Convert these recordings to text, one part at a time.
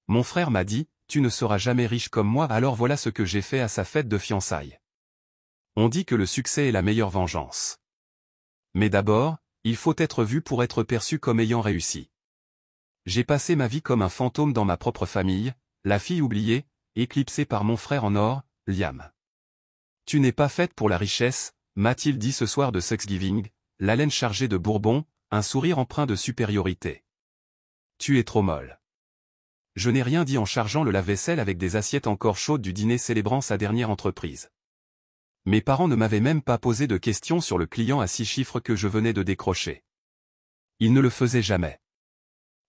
Mon frère m'a dit, tu ne seras jamais riche comme moi, alors voilà ce que j'ai fait à sa fête de fiançailles. On dit que le succès est la meilleure vengeance. Mais d'abord, il faut être vu pour être perçu comme ayant réussi. J'ai passé ma vie comme un fantôme dans ma propre famille, la fille oubliée, éclipsée par mon frère en or, Liam. Tu n'es pas faite pour la richesse, m'a-t-il dit ce soir de Thanksgiving, la laine chargée de bourbon, un sourire empreint de supériorité. Tu es trop molle. Je n'ai rien dit en chargeant le lave-vaisselle avec des assiettes encore chaudes du dîner célébrant sa dernière entreprise. Mes parents ne m'avaient même pas posé de questions sur le client à 6 chiffres que je venais de décrocher. Ils ne le faisaient jamais.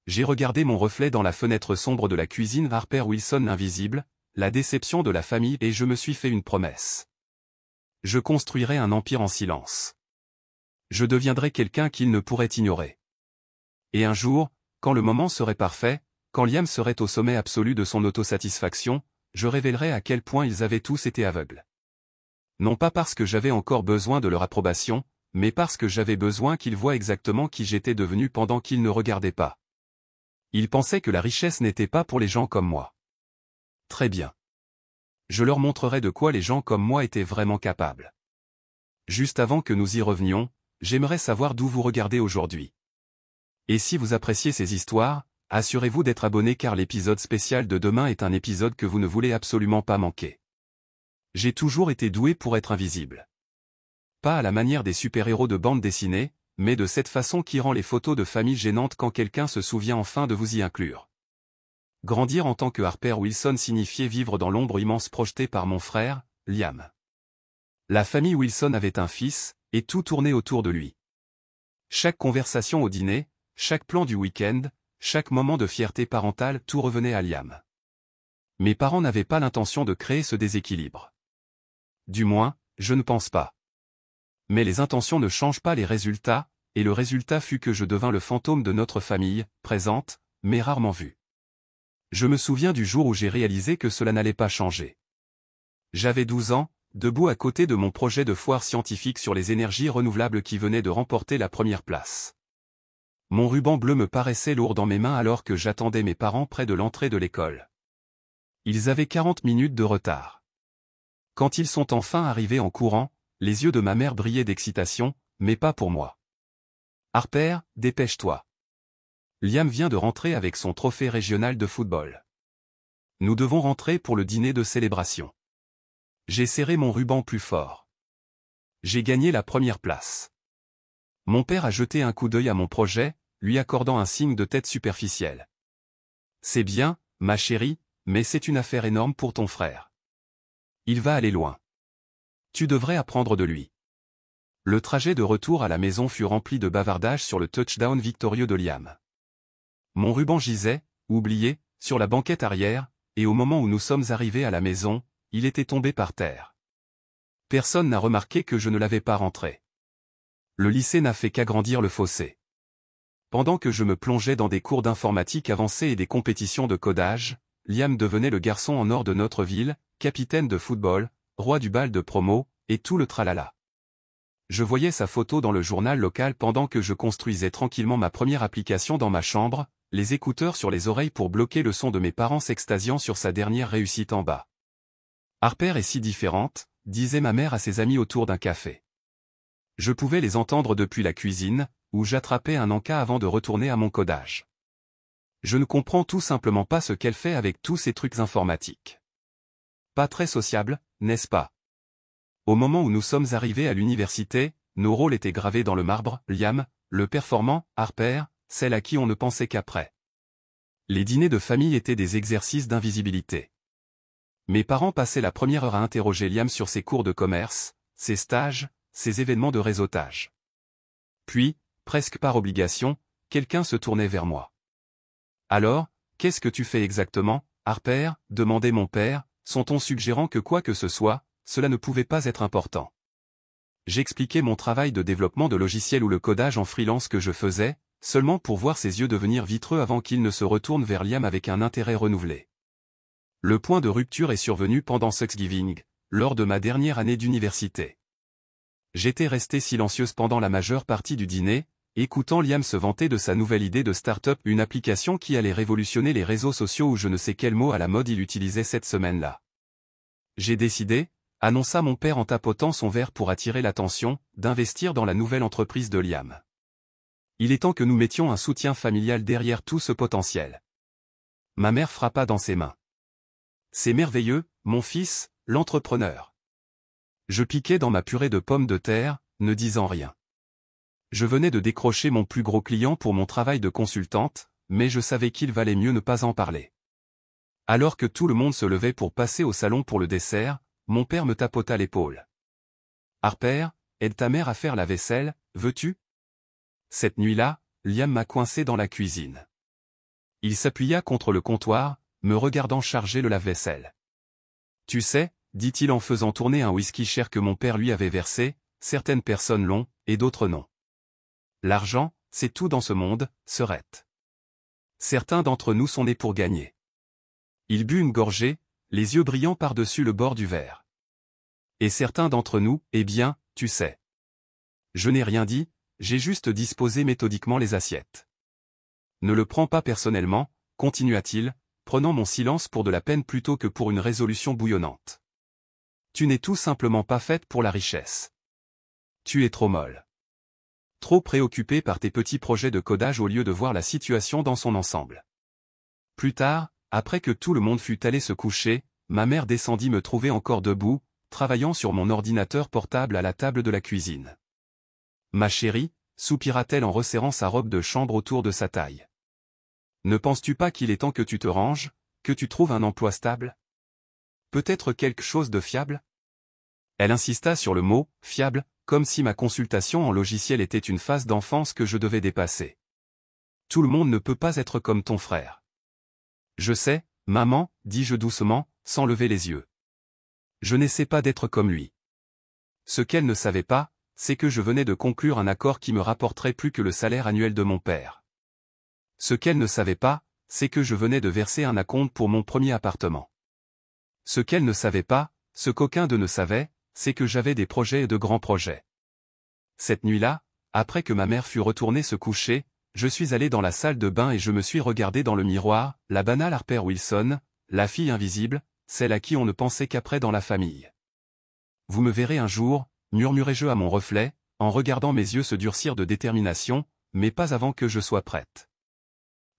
J'ai regardé mon reflet dans la fenêtre sombre de la cuisine Harper Wilson invisible, la déception de la famille, et je me suis fait une promesse. Je construirai un empire en silence. Je deviendrai quelqu'un qu'ils ne pourraient ignorer. Et un jour, quand le moment serait parfait, quand Liam serait au sommet absolu de son autosatisfaction, je révélerai à quel point ils avaient tous été aveugles. Non pas parce que j'avais encore besoin de leur approbation, mais parce que j'avais besoin qu'ils voient exactement qui j'étais devenu pendant qu'ils ne regardaient pas. Ils pensaient que la richesse n'était pas pour les gens comme moi. Très bien. Je leur montrerai de quoi les gens comme moi étaient vraiment capables. Juste avant que nous y revenions, j'aimerais savoir d'où vous regardez aujourd'hui. Et si vous appréciez ces histoires, assurez-vous d'être abonné car l'épisode spécial de demain est un épisode que vous ne voulez absolument pas manquer. J'ai toujours été doué pour être invisible. Pas à la manière des super-héros de bande dessinée, mais de cette façon qui rend les photos de famille gênantes quand quelqu'un se souvient enfin de vous y inclure. Grandir en tant que Harper Wilson signifiait vivre dans l'ombre immense projetée par mon frère, Liam. La famille Wilson avait un fils, et tout tournait autour de lui. Chaque conversation au dîner, chaque plan du week-end, chaque moment de fierté parentale, tout revenait à Liam. Mes parents n'avaient pas l'intention de créer ce déséquilibre. Du moins, je ne pense pas. Mais les intentions ne changent pas les résultats, et le résultat fut que je devins le fantôme de notre famille, présente, mais rarement vue. Je me souviens du jour où j'ai réalisé que cela n'allait pas changer. J'avais 12 ans, debout à côté de mon projet de foire scientifique sur les énergies renouvelables qui venait de remporter la première place. Mon ruban bleu me paraissait lourd dans mes mains alors que j'attendais mes parents près de l'entrée de l'école. Ils avaient 40 minutes de retard. Quand ils sont enfin arrivés en courant, les yeux de ma mère brillaient d'excitation, mais pas pour moi. « Harper, dépêche-toi. Liam vient de rentrer avec son trophée régional de football. Nous devons rentrer pour le dîner de célébration. » J'ai serré mon ruban plus fort. J'ai gagné la première place. Mon père a jeté un coup d'œil à mon projet, lui accordant un signe de tête superficiel. « C'est bien, ma chérie, mais c'est une affaire énorme pour ton frère. Il va aller loin. Tu devrais apprendre de lui. » Le trajet de retour à la maison fut rempli de bavardages sur le touchdown victorieux de Liam. Mon ruban gisait, oublié, sur la banquette arrière, et au moment où nous sommes arrivés à la maison, il était tombé par terre. Personne n'a remarqué que je ne l'avais pas rentré. Le lycée n'a fait qu'agrandir le fossé. Pendant que je me plongeais dans des cours d'informatique avancée et des compétitions de codage, Liam devenait le garçon en or de notre ville, capitaine de football, roi du bal de promo, et tout le tralala. Je voyais sa photo dans le journal local pendant que je construisais tranquillement ma première application dans ma chambre, les écouteurs sur les oreilles pour bloquer le son de mes parents s'extasiant sur sa dernière réussite en bas. « Harper est si différente », disait ma mère à ses amis autour d'un café. Je pouvais les entendre depuis la cuisine, où j'attrapais un encas avant de retourner à mon codage. Je ne comprends tout simplement pas ce qu'elle fait avec tous ces trucs informatiques. Pas très sociable, n'est-ce pas? Au moment où nous sommes arrivés à l'université, nos rôles étaient gravés dans le marbre, Liam, le performant, Harper, celle à qui on ne pensait qu'après. Les dîners de famille étaient des exercices d'invisibilité. Mes parents passaient la première heure à interroger Liam sur ses cours de commerce, ses stages, ses événements de réseautage. Puis, presque par obligation, quelqu'un se tournait vers moi. « Alors, qu'est-ce que tu fais exactement, Harper ?» demandait mon père, son ton suggérant que quoi que ce soit, cela ne pouvait pas être important. J'expliquais mon travail de développement de logiciels ou le codage en freelance que je faisais, seulement pour voir ses yeux devenir vitreux avant qu'il ne se retourne vers Liam avec un intérêt renouvelé. Le point de rupture est survenu pendant Thanksgiving, lors de ma dernière année d'université. J'étais restée silencieuse pendant la majeure partie du dîner, écoutant Liam se vanter de sa nouvelle idée de start-up, une application qui allait révolutionner les réseaux sociaux ou je ne sais quel mot à la mode il utilisait cette semaine-là. J'ai décidé, annonça mon père en tapotant son verre pour attirer l'attention, d'investir dans la nouvelle entreprise de Liam. Il est temps que nous mettions un soutien familial derrière tout ce potentiel. Ma mère frappa dans ses mains. C'est merveilleux, mon fils, l'entrepreneur. Je piquais dans ma purée de pommes de terre, ne disant rien. Je venais de décrocher mon plus gros client pour mon travail de consultante, mais je savais qu'il valait mieux ne pas en parler. Alors que tout le monde se levait pour passer au salon pour le dessert, mon père me tapota l'épaule. « Harper, aide ta mère à faire la vaisselle, veux-tu » Cette nuit-là, Liam m'a coincé dans la cuisine. Il s'appuya contre le comptoir, me regardant charger le lave-vaisselle. « Tu sais, dit-il en faisant tourner un whisky cher que mon père lui avait versé, certaines personnes l'ont, et d'autres non. L'argent, c'est tout dans ce monde, Serette. Certains d'entre nous sont nés pour gagner. » Il but une gorgée, les yeux brillants par-dessus le bord du verre. Et certains d'entre nous, eh bien, tu sais. Je n'ai rien dit, j'ai juste disposé méthodiquement les assiettes. Ne le prends pas personnellement, continua-t-il, prenant mon silence pour de la peine plutôt que pour une résolution bouillonnante. Tu n'es tout simplement pas faite pour la richesse. Tu es trop molle. Trop préoccupée par tes petits projets de codage au lieu de voir la situation dans son ensemble. Plus tard, après que tout le monde fut allé se coucher, ma mère descendit me trouver encore debout, travaillant sur mon ordinateur portable à la table de la cuisine. « Ma chérie » soupira-t-elle en resserrant sa robe de chambre autour de sa taille. « Ne penses-tu pas qu'il est temps que tu te ranges, que tu trouves un emploi stable? Peut-être quelque chose de fiable ?» Elle insista sur le mot « fiable », comme si ma consultation en logiciel était une phase d'enfance que je devais dépasser. « Tout le monde ne peut pas être comme ton frère. » « Je sais, maman, dis-je doucement, sans lever les yeux. Je n'essaie pas d'être comme lui. » Ce qu'elle ne savait pas, c'est que je venais de conclure un accord qui me rapporterait plus que le salaire annuel de mon père. Ce qu'elle ne savait pas, c'est que je venais de verser un acompte pour mon premier appartement. Ce qu'elle ne savait pas, ce qu'aucun d'eux ne savait, c'est que j'avais des projets et de grands projets. Cette nuit-là, après que ma mère fut retournée se coucher, je suis allé dans la salle de bain et je me suis regardé dans le miroir, la banale Harper Wilson, la fille invisible, celle à qui on ne pensait qu'après dans la famille. Vous me verrez un jour, murmurai-je à mon reflet, en regardant mes yeux se durcir de détermination, mais pas avant que je sois prête.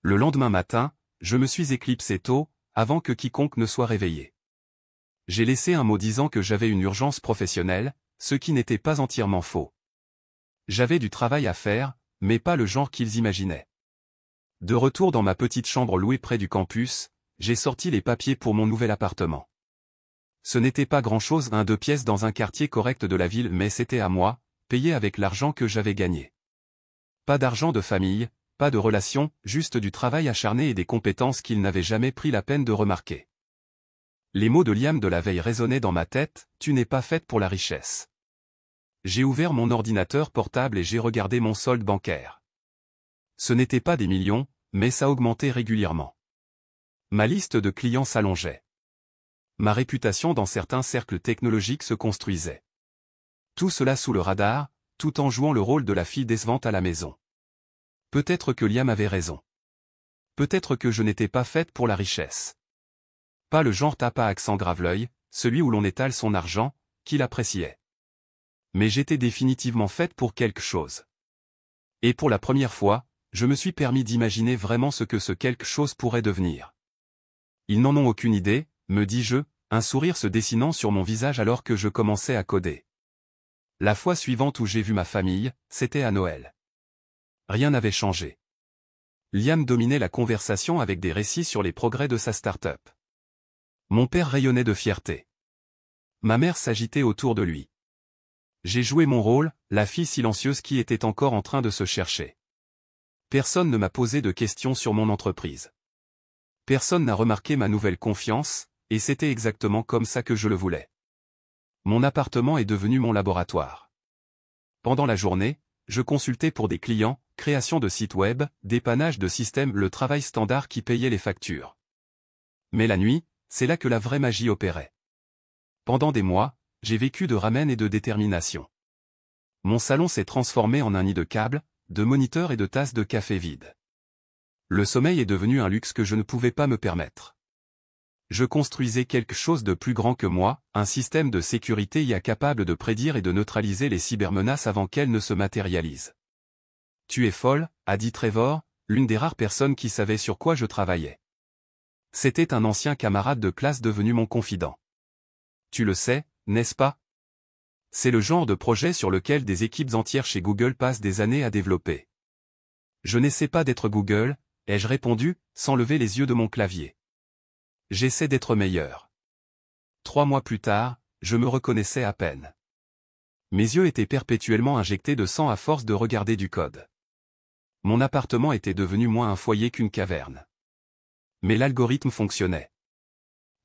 Le lendemain matin, je me suis éclipsé tôt, avant que quiconque ne soit réveillé. J'ai laissé un mot disant que j'avais une urgence professionnelle, ce qui n'était pas entièrement faux. J'avais du travail à faire, mais pas le genre qu'ils imaginaient. De retour dans ma petite chambre louée près du campus, j'ai sorti les papiers pour mon nouvel appartement. Ce n'était pas grand-chose, un 2 pièces dans un quartier correct de la ville, mais c'était à moi, payé avec l'argent que j'avais gagné. Pas d'argent de famille, pas de relations, juste du travail acharné et des compétences qu'ils n'avaient jamais pris la peine de remarquer. Les mots de Liam de la veille résonnaient dans ma tête, « Tu n'es pas faite pour la richesse ». J'ai ouvert mon ordinateur portable et j'ai regardé mon solde bancaire. Ce n'était pas des millions, mais ça augmentait régulièrement. Ma liste de clients s'allongeait. Ma réputation dans certains cercles technologiques se construisait. Tout cela sous le radar, tout en jouant le rôle de la fille décevante à la maison. Peut-être que Liam avait raison. Peut-être que je n'étais pas faite pour la richesse. Pas le genre tape à accent grave-l'œil, celui où l'on étale son argent, qu'il appréciait. Mais j'étais définitivement faite pour quelque chose. Et pour la première fois, je me suis permis d'imaginer vraiment ce que ce quelque chose pourrait devenir. Ils n'en ont aucune idée, me dis-je, un sourire se dessinant sur mon visage alors que je commençais à coder. La fois suivante où j'ai vu ma famille, c'était à Noël. Rien n'avait changé. Liam dominait la conversation avec des récits sur les progrès de sa start-up. Mon père rayonnait de fierté. Ma mère s'agitait autour de lui. J'ai joué mon rôle, la fille silencieuse qui était encore en train de se chercher. Personne ne m'a posé de questions sur mon entreprise. Personne n'a remarqué ma nouvelle confiance, et c'était exactement comme ça que je le voulais. Mon appartement est devenu mon laboratoire. Pendant la journée, je consultais pour des clients, création de sites web, dépannage de systèmes, le travail standard qui payait les factures. Mais la nuit, c'est là que la vraie magie opérait. Pendant des mois, j'ai vécu de ramen et de détermination. Mon salon s'est transformé en un nid de câbles, de moniteurs et de tasses de café vides. Le sommeil est devenu un luxe que je ne pouvais pas me permettre. Je construisais quelque chose de plus grand que moi, un système de sécurité IA capable de prédire et de neutraliser les cybermenaces avant qu'elles ne se matérialisent. Tu es folle, a dit Trevor, l'une des rares personnes qui savait sur quoi je travaillais. C'était un ancien camarade de classe devenu mon confident. Tu le sais, n'est-ce pas? C'est le genre de projet sur lequel des équipes entières chez Google passent des années à développer. Je n'essaie pas d'être Google, ai-je répondu, sans lever les yeux de mon clavier. J'essaie d'être meilleur. 3 mois plus tard, je me reconnaissais à peine. Mes yeux étaient perpétuellement injectés de sang à force de regarder du code. Mon appartement était devenu moins un foyer qu'une caverne. Mais l'algorithme fonctionnait.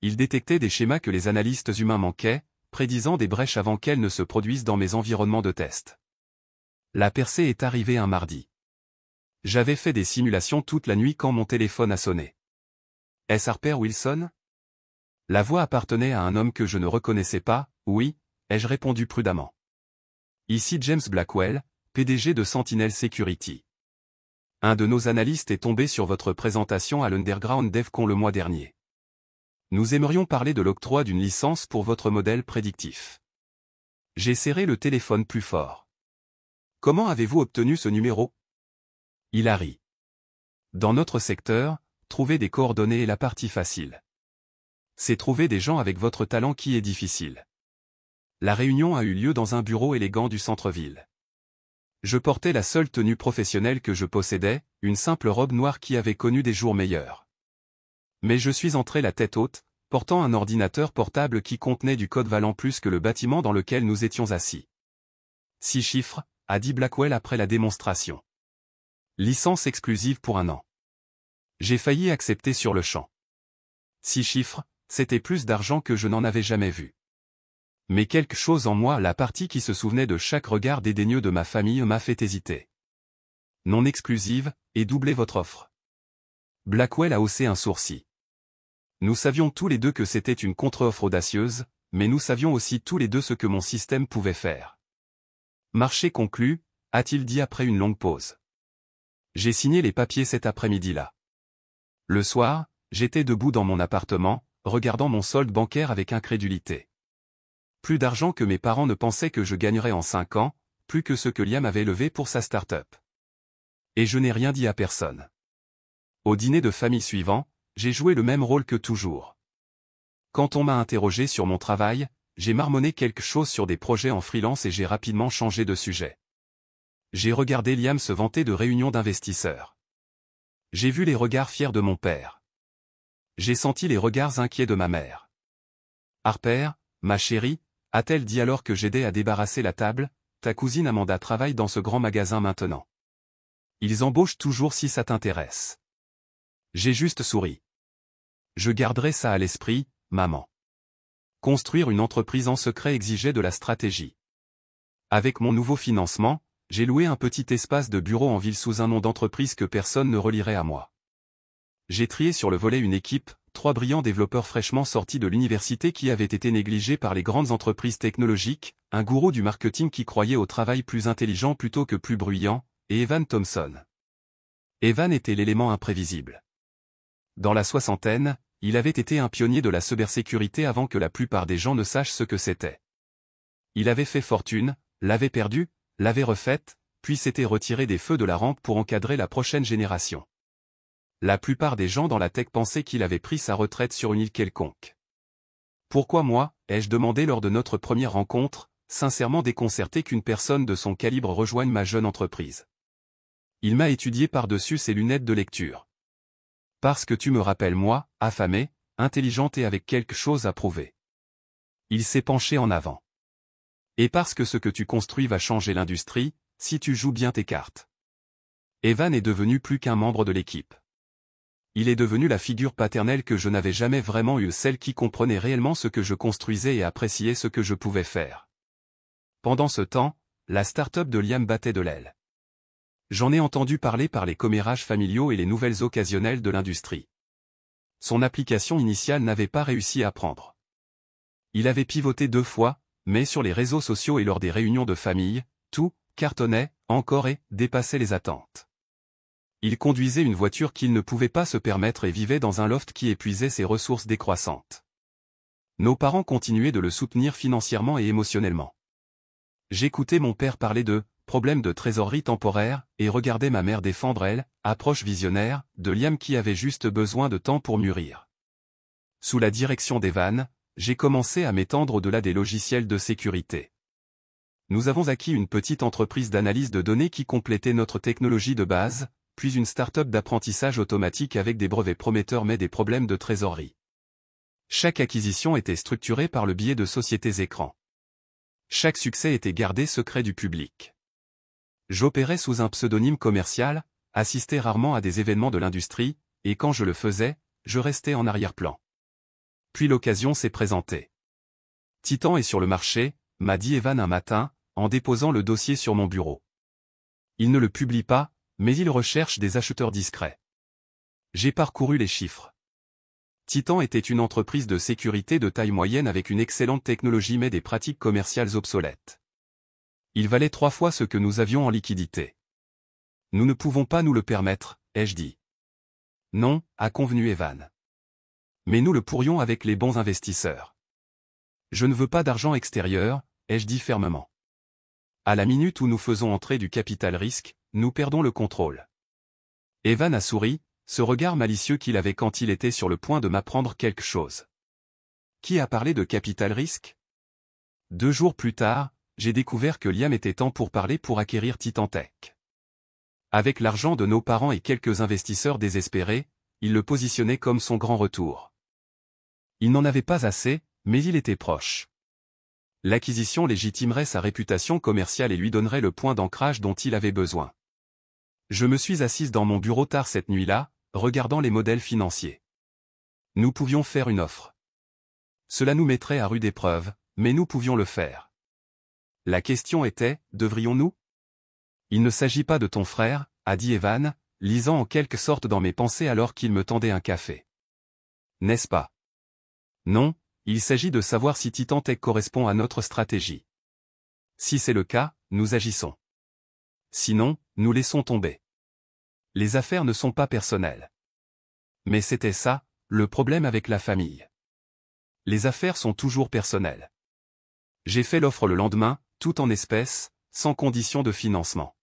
Il détectait des schémas que les analystes humains manquaient, prédisant des brèches avant qu'elles ne se produisent dans mes environnements de test. La percée est arrivée un mardi. J'avais fait des simulations toute la nuit quand mon téléphone a sonné. Est-ce Harper Wilson? La voix appartenait à un homme que je ne reconnaissais pas, oui, ai-je répondu prudemment. Ici James Blackwell, PDG de Sentinel Security. Un de nos analystes est tombé sur votre présentation à l'Underground DevCon le mois dernier. Nous aimerions parler de l'octroi d'une licence pour votre modèle prédictif. J'ai serré le téléphone plus fort. Comment avez-vous obtenu ce numéro? Il a ri. Dans notre secteur, trouver des coordonnées est la partie facile. C'est trouver des gens avec votre talent qui est difficile. La réunion a eu lieu dans un bureau élégant du centre-ville. Je portais la seule tenue professionnelle que je possédais, une simple robe noire qui avait connu des jours meilleurs. Mais je suis entré la tête haute, portant un ordinateur portable qui contenait du code valant plus que le bâtiment dans lequel nous étions assis. 6 chiffres, a dit Blackwell après la démonstration. Licence exclusive pour 1 an. J'ai failli accepter sur le champ. 6 chiffres, c'était plus d'argent que je n'en avais jamais vu. Mais quelque chose en moi, la partie qui se souvenait de chaque regard dédaigneux de ma famille, m'a fait hésiter. Non exclusive, et doublez votre offre. Blackwell a haussé un sourcil. Nous savions tous les deux que c'était une contre-offre audacieuse, mais nous savions aussi tous les deux ce que mon système pouvait faire. Marché conclu, a-t-il dit après une longue pause. J'ai signé les papiers cet après-midi-là. Le soir, j'étais debout dans mon appartement, regardant mon solde bancaire avec incrédulité. Plus d'argent que mes parents ne pensaient que je gagnerais en 5 ans, plus que ce que Liam avait levé pour sa start-up. Et je n'ai rien dit à personne. Au dîner de famille suivant, j'ai joué le même rôle que toujours. Quand on m'a interrogé sur mon travail, j'ai marmonné quelque chose sur des projets en freelance et j'ai rapidement changé de sujet. J'ai regardé Liam se vanter de réunions d'investisseurs. J'ai vu les regards fiers de mon père. J'ai senti les regards inquiets de ma mère. Harper, ma chérie, a-t-elle dit alors que j'aidais à débarrasser la table, ta cousine Amanda travaille dans ce grand magasin maintenant. Ils embauchent toujours si ça t'intéresse. J'ai juste souri. Je garderai ça à l'esprit, maman. Construire une entreprise en secret exigeait de la stratégie. Avec mon nouveau financement, j'ai loué un petit espace de bureau en ville sous un nom d'entreprise que personne ne relierait à moi. J'ai trié sur le volet une équipe, 3 brillants développeurs fraîchement sortis de l'université qui avaient été négligés par les grandes entreprises technologiques, un gourou du marketing qui croyait au travail plus intelligent plutôt que plus bruyant, et Evan Thompson. Evan était l'élément imprévisible. Dans la soixantaine, il avait été un pionnier de la cybersécurité avant que la plupart des gens ne sachent ce que c'était. Il avait fait fortune, l'avait perdue, l'avait refaite, puis s'était retiré des feux de la rampe pour encadrer la prochaine génération. La plupart des gens dans la tech pensaient qu'il avait pris sa retraite sur une île quelconque. Pourquoi moi, ai-je demandé lors de notre première rencontre, sincèrement déconcerté qu'une personne de son calibre rejoigne ma jeune entreprise. Il m'a étudié par-dessus ses lunettes de lecture. Parce que tu me rappelles moi, affamé, intelligente et avec quelque chose à prouver. Il s'est penché en avant. Et parce que ce que tu construis va changer l'industrie, si tu joues bien tes cartes. Evan est devenu plus qu'un membre de l'équipe. Il est devenu la figure paternelle que je n'avais jamais vraiment eue, celle qui comprenait réellement ce que je construisais et appréciait ce que je pouvais faire. Pendant ce temps, la start-up de Liam battait de l'aile. J'en ai entendu parler par les commérages familiaux et les nouvelles occasionnelles de l'industrie. Son application initiale n'avait pas réussi à prendre. Il avait pivoté 2 fois, mais sur les réseaux sociaux et lors des réunions de famille, tout cartonnait, encore et, dépassait les attentes. Il conduisait une voiture qu'il ne pouvait pas se permettre et vivait dans un loft qui épuisait ses ressources décroissantes. Nos parents continuaient de le soutenir financièrement et émotionnellement. J'écoutais mon père parler de problèmes de trésorerie temporaire et regardais ma mère défendre approche visionnaire, de Liam qui avait juste besoin de temps pour mûrir. Sous la direction d'Evan, j'ai commencé à m'étendre au-delà des logiciels de sécurité. Nous avons acquis une petite entreprise d'analyse de données qui complétait notre technologie de base, puis une start-up d'apprentissage automatique avec des brevets prometteurs mais des problèmes de trésorerie. Chaque acquisition était structurée par le biais de sociétés écrans. Chaque succès était gardé secret du public. J'opérais sous un pseudonyme commercial, assistais rarement à des événements de l'industrie, et quand je le faisais, je restais en arrière-plan. Puis l'occasion s'est présentée. Titan est sur le marché, m'a dit Evan un matin, en déposant le dossier sur mon bureau. Il ne le publie pas, mais il recherche des acheteurs discrets. J'ai parcouru les chiffres. Titan était une entreprise de sécurité de taille moyenne avec une excellente technologie mais des pratiques commerciales obsolètes. Il valait 3 fois ce que nous avions en liquidité. Nous ne pouvons pas nous le permettre, ai-je dit. Non, a convenu Evan. Mais nous le pourrions avec les bons investisseurs. Je ne veux pas d'argent extérieur, ai-je dit fermement. À la minute où nous faisons entrer du capital risque, nous perdons le contrôle. Evan a souri, ce regard malicieux qu'il avait quand il était sur le point de m'apprendre quelque chose. Qui a parlé de capital risque? 2 jours plus tard, j'ai découvert que Liam était temps pour parler pour acquérir Titan Tech. Avec l'argent de nos parents et quelques investisseurs désespérés, il le positionnait comme son grand retour. Il n'en avait pas assez, mais il était proche. L'acquisition légitimerait sa réputation commerciale et lui donnerait le point d'ancrage dont il avait besoin. Je me suis assise dans mon bureau tard cette nuit-là, regardant les modèles financiers. Nous pouvions faire une offre. Cela nous mettrait à rude épreuve, mais nous pouvions le faire. La question était, devrions-nous? Il ne s'agit pas de ton frère, a dit Evan, lisant en quelque sorte dans mes pensées alors qu'il me tendait un café. N'est-ce pas? Non, il s'agit de savoir si Titan Tech correspond à notre stratégie. Si c'est le cas, nous agissons. Sinon, nous laissons tomber. Les affaires ne sont pas personnelles. Mais c'était ça, le problème avec la famille. Les affaires sont toujours personnelles. J'ai fait l'offre le lendemain, tout en espèces, sans condition de financement.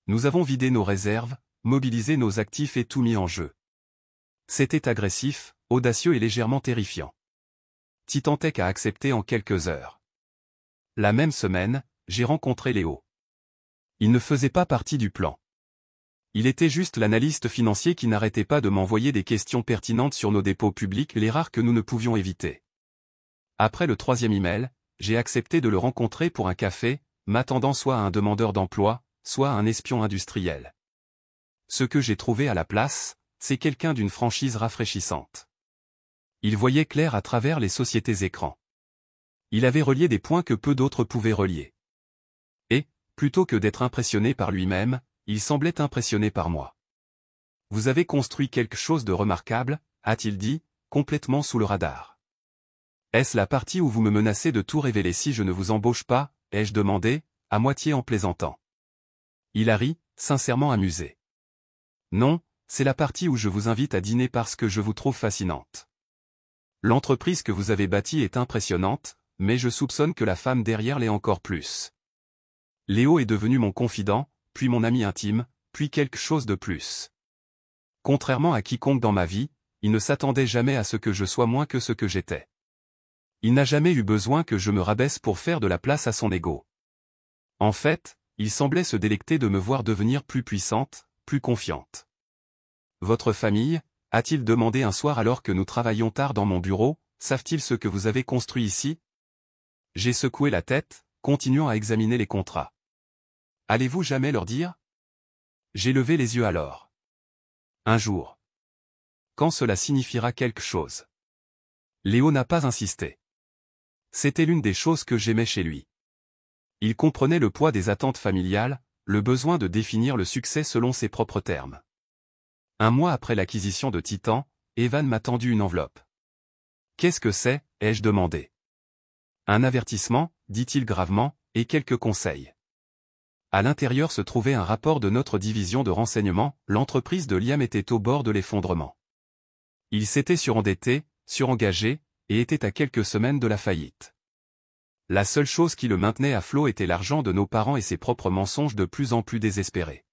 Nous avons vidé nos réserves, mobilisé nos actifs et tout mis en jeu. C'était agressif, audacieux et légèrement terrifiant. Titan Tech a accepté en quelques heures. La même semaine, j'ai rencontré Léo. Il ne faisait pas partie du plan. Il était juste l'analyste financier qui n'arrêtait pas de m'envoyer des questions pertinentes sur nos dépôts publics, les rares que nous ne pouvions éviter. Après le 3e email, j'ai accepté de le rencontrer pour un café, m'attendant soit à un demandeur d'emploi, soit à un espion industriel. Ce que j'ai trouvé à la place, c'est quelqu'un d'une franchise rafraîchissante. Il voyait clair à travers les sociétés écrans. Il avait relié des points que peu d'autres pouvaient relier. Et, plutôt que d'être impressionné par lui-même, il semblait impressionné par moi. Vous avez construit quelque chose de remarquable, a-t-il dit, complètement sous le radar. Est-ce la partie où vous me menacez de tout révéler si je ne vous embauche pas, ai-je demandé, à moitié en plaisantant. Il a ri, sincèrement amusé. Non, c'est la partie où je vous invite à dîner parce que je vous trouve fascinante. L'entreprise que vous avez bâtie est impressionnante, mais je soupçonne que la femme derrière l'est encore plus. Léo est devenu mon confident, puis mon ami intime, puis quelque chose de plus. Contrairement à quiconque dans ma vie, il ne s'attendait jamais à ce que je sois moins que ce que j'étais. Il n'a jamais eu besoin que je me rabaisse pour faire de la place à son ego. En fait, il semblait se délecter de me voir devenir plus puissante, plus confiante. Votre famille, a-t-il demandé un soir alors que nous travaillions tard dans mon bureau, savent-ils ce que vous avez construit ici? J'ai secoué la tête, continuant à examiner les contrats. Allez-vous jamais leur dire? J'ai levé les yeux alors. Un jour. Quand cela signifiera quelque chose. Léo n'a pas insisté. C'était l'une des choses que j'aimais chez lui. Il comprenait le poids des attentes familiales, le besoin de définir le succès selon ses propres termes. Un mois après l'acquisition de Titan, Evan m'a tendu une enveloppe. Qu'est-ce que c'est, ai-je demandé. Un avertissement, dit-il gravement, et quelques conseils. À l'intérieur se trouvait un rapport de notre division de renseignement, l'entreprise de Liam était au bord de l'effondrement. Il s'était surendetté, surengagé, et était à quelques semaines de la faillite. La seule chose qui le maintenait à flot était l'argent de nos parents et ses propres mensonges de plus en plus désespérés.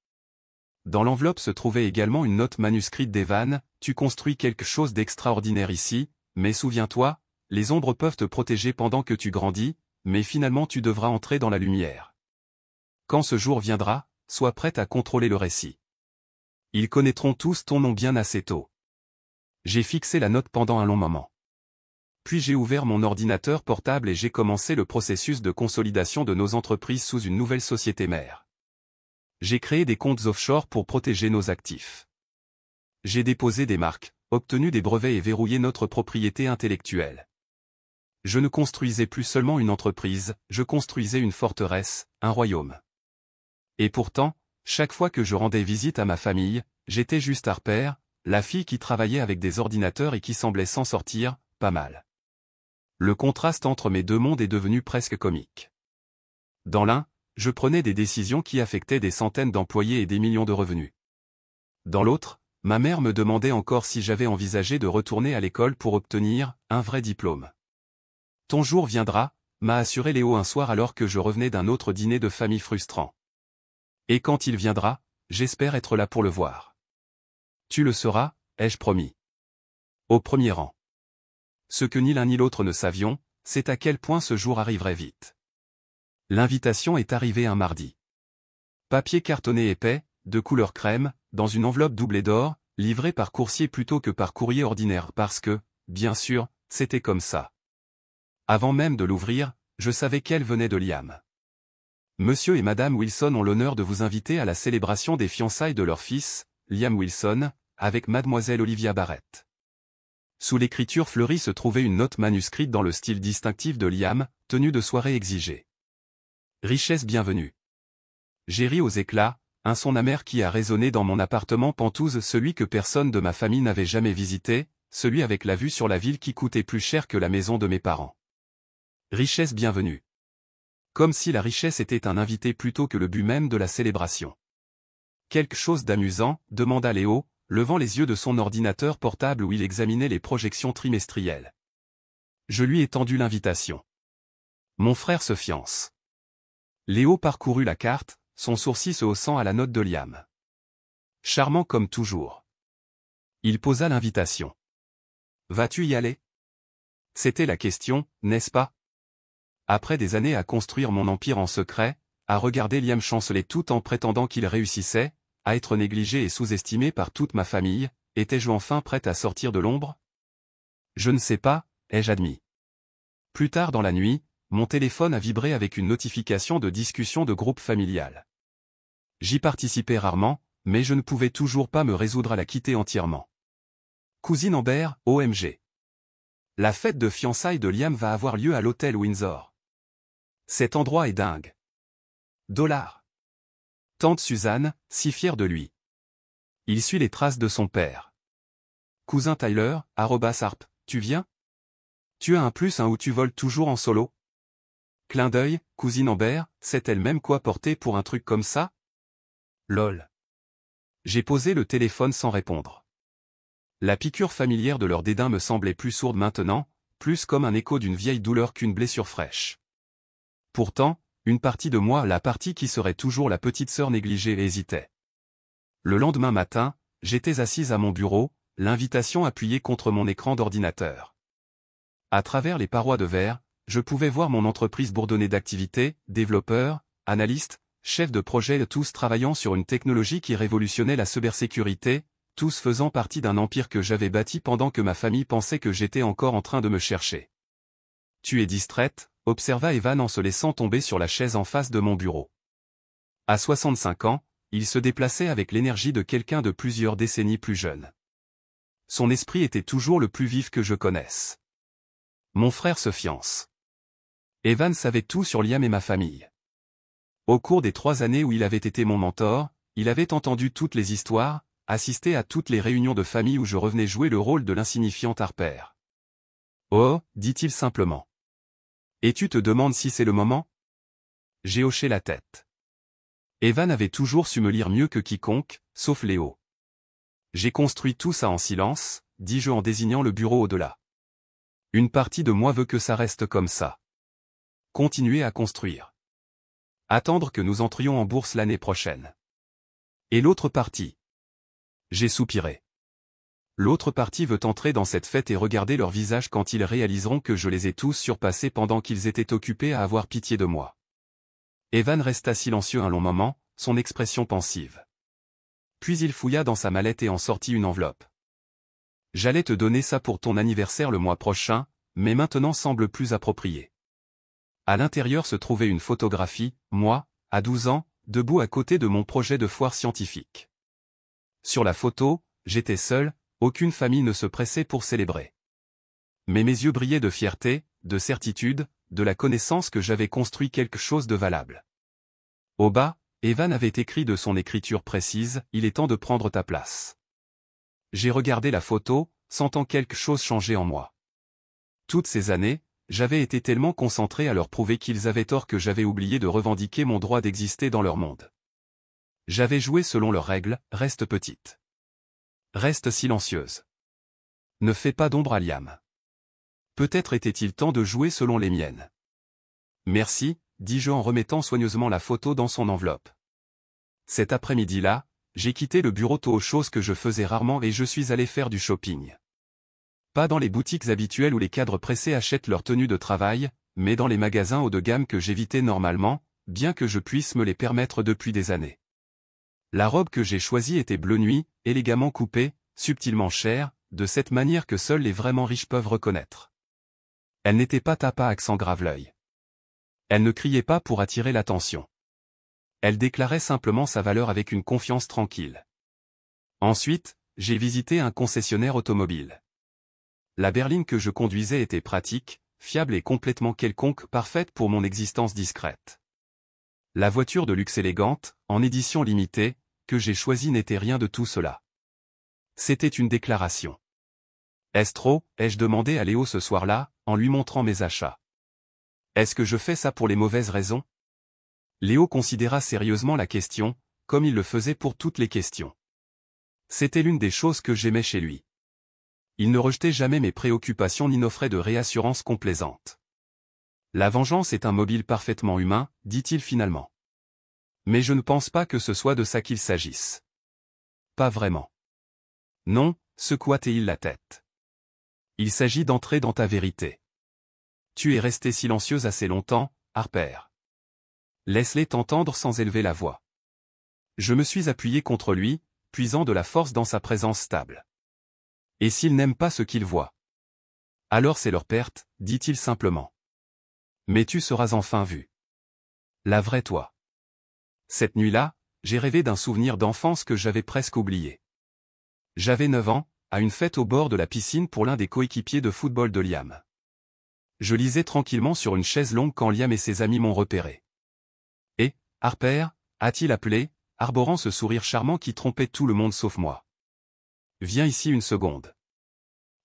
Dans l'enveloppe se trouvait également une note manuscrite d'Evan, « Tu construis quelque chose d'extraordinaire ici, mais souviens-toi, les ombres peuvent te protéger pendant que tu grandis, mais finalement tu devras entrer dans la lumière. Quand ce jour viendra, sois prête à contrôler le récit. Ils connaîtront tous ton nom bien assez tôt. » J'ai fixé la note pendant un long moment. Puis j'ai ouvert mon ordinateur portable et j'ai commencé le processus de consolidation de nos entreprises sous une nouvelle société mère. J'ai créé des comptes offshore pour protéger nos actifs. J'ai déposé des marques, obtenu des brevets et verrouillé notre propriété intellectuelle. Je ne construisais plus seulement une entreprise, je construisais une forteresse, un royaume. Et pourtant, chaque fois que je rendais visite à ma famille, j'étais juste Harper, la fille qui travaillait avec des ordinateurs et qui semblait s'en sortir, pas mal. Le contraste entre mes deux mondes est devenu presque comique. Dans l'un, je prenais des décisions qui affectaient des centaines d'employés et des millions de revenus. Dans l'autre, ma mère me demandait encore si j'avais envisagé de retourner à l'école pour obtenir un vrai diplôme. « Ton jour viendra », m'a assuré Léo un soir alors que je revenais d'un autre dîner de famille frustrant. Et quand il viendra, j'espère être là pour le voir. Tu le seras, ai-je promis. Au premier rang. Ce que ni l'un ni l'autre ne savions, c'est à quel point ce jour arriverait vite. L'invitation est arrivée un mardi. Papier cartonné épais, de couleur crème, dans une enveloppe doublée d'or, livré par coursier plutôt que par courrier ordinaire parce que, bien sûr, c'était comme ça. Avant même de l'ouvrir, je savais qu'elle venait de Liam. Monsieur et Madame Wilson ont l'honneur de vous inviter à la célébration des fiançailles de leur fils, Liam Wilson, avec Mademoiselle Olivia Barrett. Sous l'écriture fleurie se trouvait une note manuscrite dans le style distinctif de Liam, tenue de soirée exigée. Richesse bienvenue. J'ai ri aux éclats, un son amer qui a résonné dans mon appartement Pentouze, celui que personne de ma famille n'avait jamais visité, celui avec la vue sur la ville qui coûtait plus cher que la maison de mes parents. Richesse bienvenue. Comme si la richesse était un invité plutôt que le but même de la célébration. Quelque chose d'amusant, demanda Léo, levant les yeux de son ordinateur portable où il examinait les projections trimestrielles. Je lui ai tendu l'invitation. Mon frère se fiance. Léo parcourut la carte, son sourcil se haussant à la note de Liam. Charmant comme toujours. Il posa l'invitation. Vas-tu y aller? C'était la question, n'est-ce pas? Après des années à construire mon empire en secret, à regarder Liam chanceler tout en prétendant qu'il réussissait, à être négligé et sous-estimé par toute ma famille, étais-je enfin prête à sortir de l'ombre? Je ne sais pas, ai-je admis. Plus tard dans la nuit, mon téléphone a vibré avec une notification de discussion de groupe familial. J'y participais rarement, mais je ne pouvais toujours pas me résoudre à la quitter entièrement. Cousine Amber, OMG. La fête de fiançailles de Liam va avoir lieu à l'hôtel Windsor. Cet endroit est dingue. $. Tante Suzanne, si fière de lui. Il suit les traces de son père. Cousin Tyler, @harp, tu viens? Tu as un plus un ou tu voles toujours en solo? Clin d'œil, cousine Amber, sait-elle même quoi porter pour un truc comme ça? Lol. J'ai posé le téléphone sans répondre. La piqûre familière de leur dédain me semblait plus sourde maintenant, plus comme un écho d'une vieille douleur qu'une blessure fraîche. Pourtant, une partie de moi, la partie qui serait toujours la petite sœur négligée, hésitait. Le lendemain matin, j'étais assise à mon bureau, l'invitation appuyée contre mon écran d'ordinateur. À travers les parois de verre, je pouvais voir mon entreprise bourdonnée d'activités, développeurs, analystes, chefs de projet, tous travaillant sur une technologie qui révolutionnait la cybersécurité, tous faisant partie d'un empire que j'avais bâti pendant que ma famille pensait que j'étais encore en train de me chercher. Tu es distraite, observa Evan en se laissant tomber sur la chaise en face de mon bureau. À 65 ans, il se déplaçait avec l'énergie de quelqu'un de plusieurs décennies plus jeune. Son esprit était toujours le plus vif que je connaisse. Mon frère se fiance. Evan savait tout sur Liam et ma famille. Au cours des 3 années où il avait été mon mentor, il avait entendu toutes les histoires, assisté à toutes les réunions de famille où je revenais jouer le rôle de l'insignifiant Harper. Oh, dit-il simplement. Et tu te demandes si c'est le moment? J'ai hoché la tête. Evan avait toujours su me lire mieux que quiconque, sauf Léo. J'ai construit tout ça en silence, dis-je en désignant le bureau au-delà. Une partie de moi veut que ça reste comme ça. Continuer à construire. Attendre que nous entrions en bourse l'année prochaine. Et l'autre partie? J'ai soupiré. L'autre partie veut entrer dans cette fête et regarder leurs visages quand ils réaliseront que je les ai tous surpassés pendant qu'ils étaient occupés à avoir pitié de moi. Evan resta silencieux un long moment, son expression pensive. Puis il fouilla dans sa mallette et en sortit une enveloppe. J'allais te donner ça pour ton anniversaire le mois prochain, mais maintenant semble plus approprié. À l'intérieur se trouvait une photographie, moi, à 12 ans, debout à côté de mon projet de foire scientifique. Sur la photo, j'étais seul, aucune famille ne se pressait pour célébrer. Mais mes yeux brillaient de fierté, de certitude, de la connaissance que j'avais construit quelque chose de valable. Au bas, Evan avait écrit de son écriture précise, « Il est temps de prendre ta place ». J'ai regardé la photo, sentant quelque chose changer en moi. Toutes ces années, j'avais été tellement concentré à leur prouver qu'ils avaient tort que j'avais oublié de revendiquer mon droit d'exister dans leur monde. J'avais joué selon leurs règles, reste petite. Reste silencieuse. Ne fais pas d'ombre à Liam. Peut-être était-il temps de jouer selon les miennes. Merci, dis-je en remettant soigneusement la photo dans son enveloppe. Cet après-midi-là, j'ai quitté le bureau tôt, chose que je faisais rarement, et je suis allé faire du shopping. Pas dans les boutiques habituelles où les cadres pressés achètent leur tenue de travail, mais dans les magasins haut de gamme que j'évitais normalement, bien que je puisse me les permettre depuis des années. La robe que j'ai choisie était bleu nuit, élégamment coupée, subtilement chère, de cette manière que seuls les vraiment riches peuvent reconnaître. Elle n'était pas tapa accent grave l'œil. Elle ne criait pas pour attirer l'attention. Elle déclarait simplement sa valeur avec une confiance tranquille. Ensuite, j'ai visité un concessionnaire automobile. La berline que je conduisais était pratique, fiable et complètement quelconque, parfaite pour mon existence discrète. La voiture de luxe élégante, en édition limitée, que j'ai choisie n'était rien de tout cela. C'était une déclaration. Est-ce trop, ai-je demandé à Léo ce soir-là, en lui montrant mes achats. Est-ce que je fais ça pour les mauvaises raisons? Léo considéra sérieusement la question, comme il le faisait pour toutes les questions. C'était l'une des choses que j'aimais chez lui. Il ne rejetait jamais mes préoccupations ni n'offrait de réassurances complaisantes. La vengeance est un mobile parfaitement humain, dit-il finalement. Mais je ne pense pas que ce soit de ça qu'il s'agisse. Pas vraiment. Non, secoua-t-il la tête. Il s'agit d'entrer dans ta vérité. Tu es resté silencieuse assez longtemps, Harper. Laisse-les t'entendre sans élever la voix. Je me suis appuyé contre lui, puisant de la force dans sa présence stable. Et s'ils n'aiment pas ce qu'ils voient? Alors c'est leur perte, dit-il simplement. Mais tu seras enfin vu. La vraie toi. Cette nuit-là, j'ai rêvé d'un souvenir d'enfance que j'avais presque oublié. J'avais 9 ans, à une fête au bord de la piscine pour l'un des coéquipiers de football de Liam. Je lisais tranquillement sur une chaise longue quand Liam et ses amis m'ont repéré. « Et, Harper » a-t-il appelé, arborant ce sourire charmant qui trompait tout le monde sauf moi. « Viens ici une seconde. »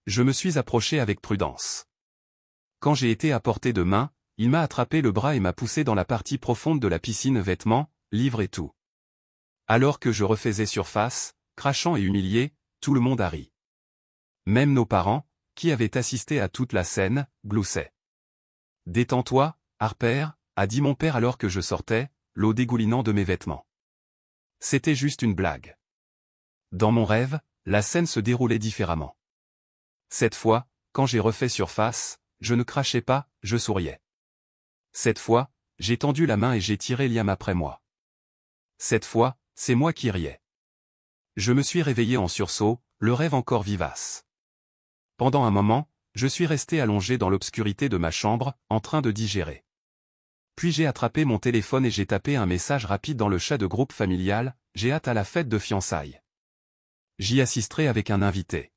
Je me suis approché avec prudence. Quand j'ai été à portée de main, il m'a attrapé le bras et m'a poussé dans la partie profonde de la piscine, vêtements, livres et tout. Alors que je refaisais surface, crachant et humilié, tout le monde a ri. Même nos parents, qui avaient assisté à toute la scène, gloussaient. « Détends-toi, Harper » a dit mon père alors que je sortais, l'eau dégoulinant de mes vêtements. C'était juste une blague. Dans mon rêve, la scène se déroulait différemment. Cette fois, quand j'ai refait surface, je ne crachais pas, je souriais. Cette fois, j'ai tendu la main et j'ai tiré Liam après moi. Cette fois, c'est moi qui riais. Je me suis réveillé en sursaut, le rêve encore vivace. Pendant un moment, je suis resté allongé dans l'obscurité de ma chambre, en train de digérer. Puis j'ai attrapé mon téléphone et j'ai tapé un message rapide dans le chat de groupe familial, j'ai hâte à la fête de fiançailles. J'y assisterai avec un invité.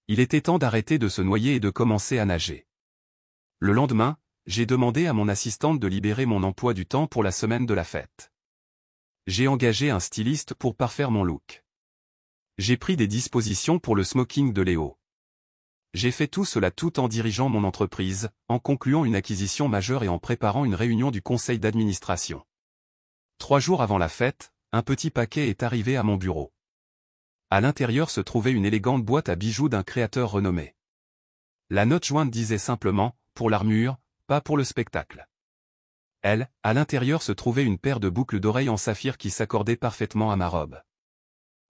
Il était temps d'arrêter de se noyer et de commencer à nager. Le lendemain, j'ai demandé à mon assistante de libérer mon emploi du temps pour la semaine de la fête. J'ai engagé un styliste pour parfaire mon look. J'ai pris des dispositions pour le smoking de Léo. J'ai fait tout cela tout en dirigeant mon entreprise, en concluant une acquisition majeure et en préparant une réunion du conseil d'administration. 3 jours avant la fête, un petit paquet est arrivé à mon bureau. À l'intérieur se trouvait une élégante boîte à bijoux d'un créateur renommé. La note jointe disait simplement « pour l'armure, pas pour le spectacle ». À l'intérieur se trouvait une paire de boucles d'oreilles en saphir qui s'accordaient parfaitement à ma robe.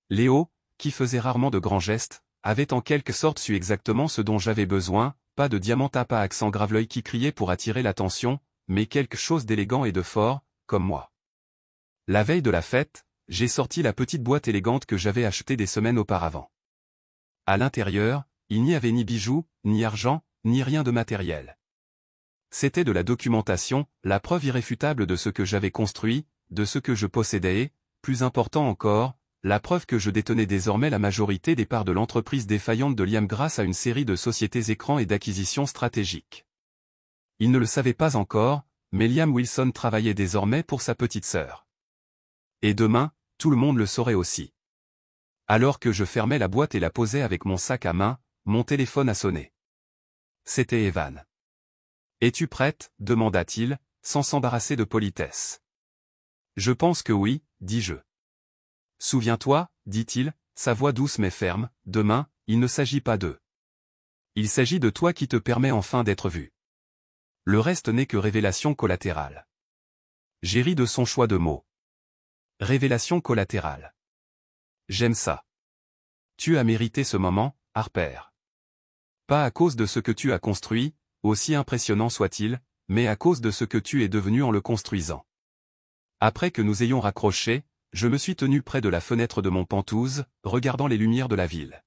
Léo, qui faisait rarement de grands gestes, avait en quelque sorte su exactement ce dont j'avais besoin, pas de diamantap à accent grave-l'œil qui criait pour attirer l'attention, mais quelque chose d'élégant et de fort, comme moi. La veille de la fête, j'ai sorti la petite boîte élégante que j'avais achetée des semaines auparavant. À l'intérieur, il n'y avait ni bijoux, ni argent, ni rien de matériel. C'était de la documentation, la preuve irréfutable de ce que j'avais construit, de ce que je possédais et, plus important encore, la preuve que je détenais désormais la majorité des parts de l'entreprise défaillante de Liam grâce à une série de sociétés écrans et d'acquisitions stratégiques. Il ne le savait pas encore, mais Liam Wilson travaillait désormais pour sa petite sœur. Et demain, tout le monde le saurait aussi. Alors que je fermais la boîte et la posais avec mon sac à main, mon téléphone a sonné. C'était Evan. « Es-tu prête ?» demanda-t-il, sans s'embarrasser de politesse. « Je pense que oui, » dis-je. « Souviens-toi, » dit-il, sa voix douce mais ferme, « demain, il ne s'agit pas d'eux. Il s'agit de toi qui te permet enfin d'être vu. Le reste n'est que révélation collatérale. » J'ai ri de son choix de mots. Révélation collatérale. J'aime ça. Tu as mérité ce moment, Harper. Pas à cause de ce que tu as construit, aussi impressionnant soit-il, mais à cause de ce que tu es devenu en le construisant. Après que nous ayons raccroché, je me suis tenu près de la fenêtre de mon Penthouse, regardant les lumières de la ville.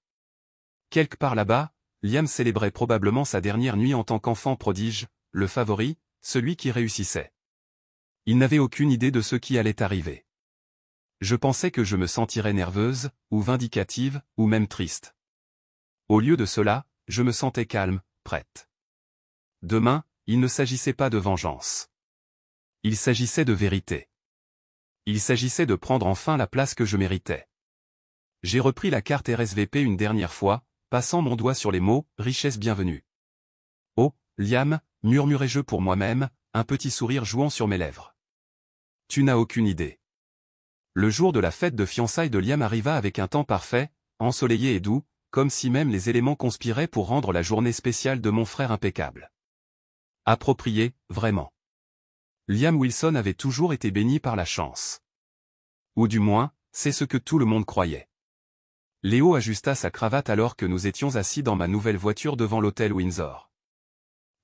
Quelque part là-bas, Liam célébrait probablement sa dernière nuit en tant qu'enfant prodige, le favori, celui qui réussissait. Il n'avait aucune idée de ce qui allait arriver. Je pensais que je me sentirais nerveuse, ou vindicative, ou même triste. Au lieu de cela, je me sentais calme, prête. Demain, il ne s'agissait pas de vengeance. Il s'agissait de vérité. Il s'agissait de prendre enfin la place que je méritais. J'ai repris la carte RSVP une dernière fois, passant mon doigt sur les mots « richesse bienvenue ». Oh, Liam, murmurai-je pour moi-même, un petit sourire jouant sur mes lèvres. Tu n'as aucune idée. Le jour de la fête de fiançailles de Liam arriva avec un temps parfait, ensoleillé et doux, comme si même les éléments conspiraient pour rendre la journée spéciale de mon frère impeccable. Approprié, vraiment. Liam Wilson avait toujours été béni par la chance. Ou du moins, c'est ce que tout le monde croyait. Léo ajusta sa cravate alors que nous étions assis dans ma nouvelle voiture devant l'hôtel Windsor.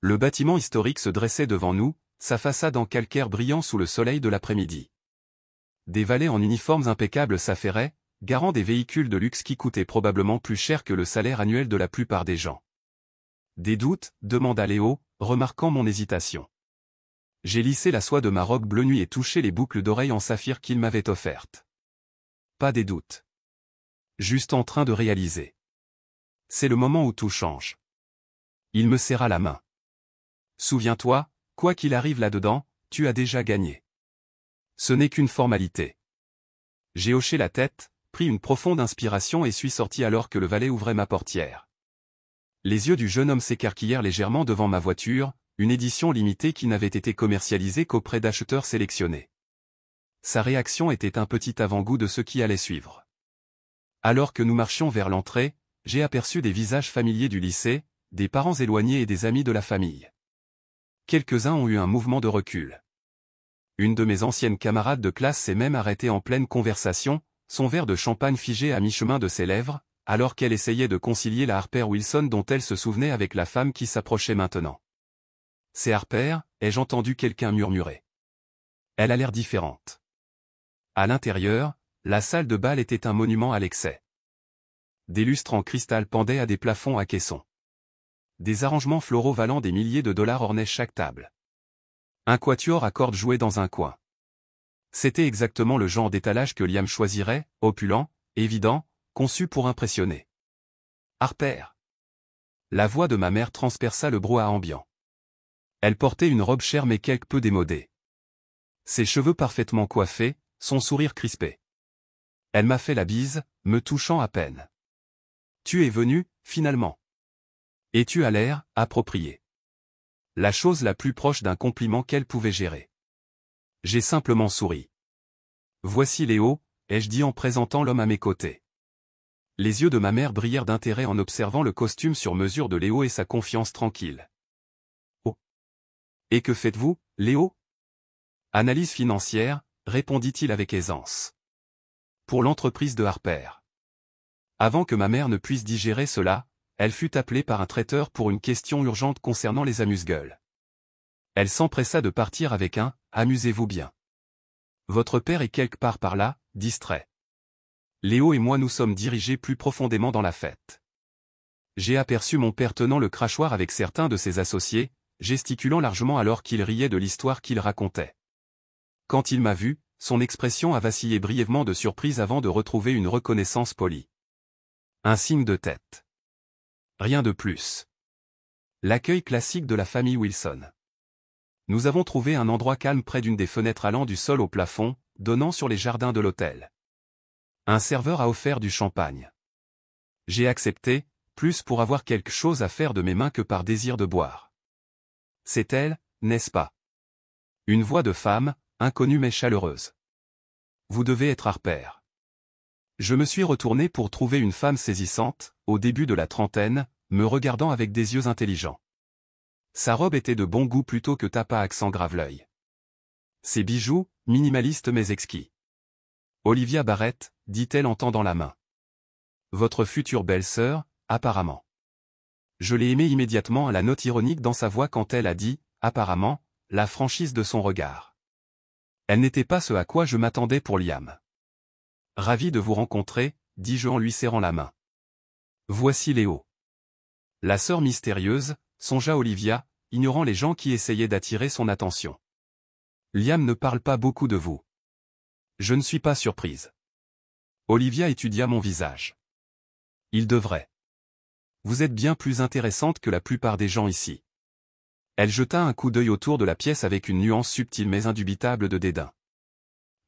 Le bâtiment historique se dressait devant nous, sa façade en calcaire brillant sous le soleil de l'après-midi. Des valets en uniformes impeccables s'affairaient, garant des véhicules de luxe qui coûtaient probablement plus cher que le salaire annuel de la plupart des gens. Des doutes, demanda Léo, remarquant mon hésitation. J'ai lissé la soie de ma robe bleu nuit et touché les boucles d'oreilles en saphir qu'il m'avait offertes. Pas des doutes. Juste en train de réaliser. C'est le moment où tout change. Il me serra la main. Souviens-toi, quoi qu'il arrive là-dedans, tu as déjà gagné. Ce n'est qu'une formalité. J'ai hoché la tête, pris une profonde inspiration et suis sorti alors que le valet ouvrait ma portière. Les yeux du jeune homme s'écarquillèrent légèrement devant ma voiture, une édition limitée qui n'avait été commercialisée qu'auprès d'acheteurs sélectionnés. Sa réaction était un petit avant-goût de ce qui allait suivre. Alors que nous marchions vers l'entrée, j'ai aperçu des visages familiers du lycée, des parents éloignés et des amis de la famille. Quelques-uns ont eu un mouvement de recul. Une de mes anciennes camarades de classe s'est même arrêtée en pleine conversation, son verre de champagne figé à mi-chemin de ses lèvres, alors qu'elle essayait de concilier la Harper Wilson dont elle se souvenait avec la femme qui s'approchait maintenant. « C'est Harper » ai-je entendu quelqu'un murmurer. Elle a l'air différente. À l'intérieur, la salle de bal était un monument à l'excès. Des lustres en cristal pendaient à des plafonds à caissons. Des arrangements floraux valant des milliers de dollars ornaient chaque table. Un quatuor à cordes jouait dans un coin. C'était exactement le genre d'étalage que Liam choisirait, opulent, évident, conçu pour impressionner. Harper. La voix de ma mère transperça le brouhaha ambiant. Elle portait une robe chère mais quelque peu démodée. Ses cheveux parfaitement coiffés, son sourire crispé. Elle m'a fait la bise, me touchant à peine. Tu es venu, finalement. Et tu as l'air approprié. La chose la plus proche d'un compliment qu'elle pouvait gérer. J'ai simplement souri. Voici Léo, ai-je dit en présentant l'homme à mes côtés. Les yeux de ma mère brillèrent d'intérêt en observant le costume sur mesure de Léo et sa confiance tranquille. Oh. Et que faites-vous, Léo? Analyse financière, répondit-il avec aisance. Pour l'entreprise de Harper. Avant que ma mère ne puisse digérer cela, elle fut appelée par un traiteur pour une question urgente concernant les amuse-gueules. Elle s'empressa de partir avec un « Amusez-vous bien. Votre père est quelque part par là, distrait. Léo et moi nous sommes dirigés plus profondément dans la fête. J'ai aperçu mon père tenant le crachoir avec certains de ses associés, gesticulant largement alors qu'il riait de l'histoire qu'il racontait. Quand il m'a vu, son expression a vacillé brièvement de surprise avant de retrouver une reconnaissance polie. Un signe de tête. Rien de plus. L'accueil classique de la famille Wilson. Nous avons trouvé un endroit calme près d'une des fenêtres allant du sol au plafond, donnant sur les jardins de l'hôtel. Un serveur a offert du champagne. J'ai accepté, plus pour avoir quelque chose à faire de mes mains que par désir de boire. C'est elle, n'est-ce pas? Une voix de femme, inconnue mais chaleureuse. Vous devez être Harper. Je me suis retourné pour trouver une femme saisissante, au début de la trentaine, me regardant avec des yeux intelligents. Sa robe était de bon goût plutôt que tape à accent grave l'œil. Ses bijoux, minimalistes mais exquis. Olivia Barrett, dit-elle en tendant la main. Votre future belle-sœur, apparemment. Je l'ai aimée immédiatement à la note ironique dans sa voix quand elle a dit, apparemment, la franchise de son regard. Elle n'était pas ce à quoi je m'attendais pour Liam. Ravi de vous rencontrer, dis-je en lui serrant la main. Voici Léo. La sœur mystérieuse, songea Olivia, ignorant les gens qui essayaient d'attirer son attention. Liam ne parle pas beaucoup de vous. Je ne suis pas surprise. Olivia étudia mon visage. Il devrait. Vous êtes bien plus intéressante que la plupart des gens ici. Elle jeta un coup d'œil autour de la pièce avec une nuance subtile mais indubitable de dédain.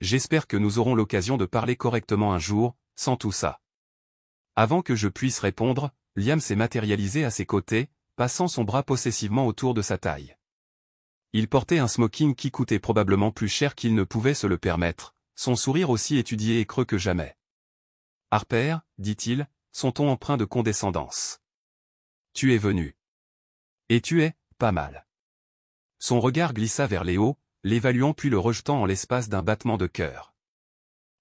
J'espère que nous aurons l'occasion de parler correctement un jour, sans tout ça. Avant que je puisse répondre, Liam s'est matérialisé à ses côtés, passant son bras possessivement autour de sa taille. Il portait un smoking qui coûtait probablement plus cher qu'il ne pouvait se le permettre, son sourire aussi étudié et creux que jamais. Harper, dit-il, son ton empreint de condescendance. Tu es venu. Et tu es, pas mal. Son regard glissa vers Léo, l'évaluant puis le rejetant en l'espace d'un battement de cœur.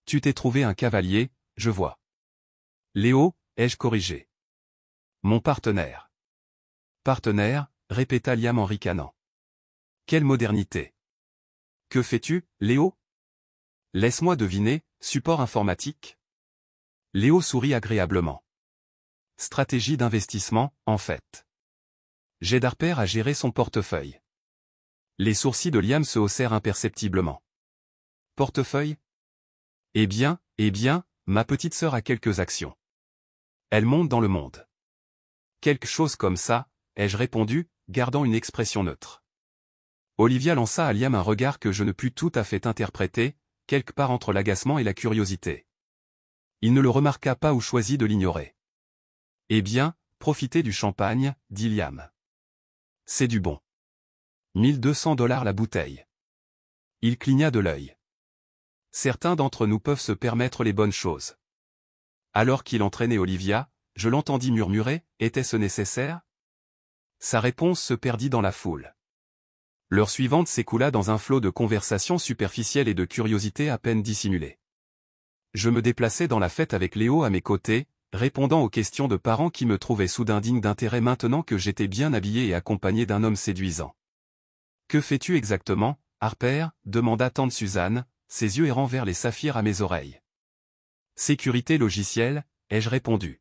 Tu t'es trouvé un cavalier, je vois. Léo, ai-je corrigé? Mon partenaire. Partenaire, répéta Liam en ricanant. Quelle modernité. Que fais-tu, Léo? Laisse-moi deviner, support informatique? Léo sourit agréablement. Stratégie d'investissement, en fait. J'aide Harper à gérer son portefeuille. Les sourcils de Liam se haussèrent imperceptiblement. Portefeuille? Eh bien, ma petite sœur a quelques actions. Elle monte dans le monde. Quelque chose comme ça, ai-je répondu, gardant une expression neutre. Olivia lança à Liam un regard que je ne pus tout à fait interpréter, quelque part entre l'agacement et la curiosité. Il ne le remarqua pas ou choisit de l'ignorer. Eh bien, profitez du champagne, dit Liam. C'est du bon. 1200$ la bouteille. Il cligna de l'œil. Certains d'entre nous peuvent se permettre les bonnes choses. Alors qu'il entraînait Olivia, je l'entendis murmurer, était-ce nécessaire? Sa réponse se perdit dans la foule. L'heure suivante s'écoula dans un flot de conversations superficielles et de curiosités à peine dissimulées. Je me déplaçais dans la fête avec Léo à mes côtés, répondant aux questions de parents qui me trouvaient soudain digne d'intérêt maintenant que j'étais bien habillé et accompagné d'un homme séduisant. Que fais-tu exactement, Harper? Demanda tante Suzanne, ses yeux errant vers les saphirs à mes oreilles. Sécurité logicielle, ai-je répondu.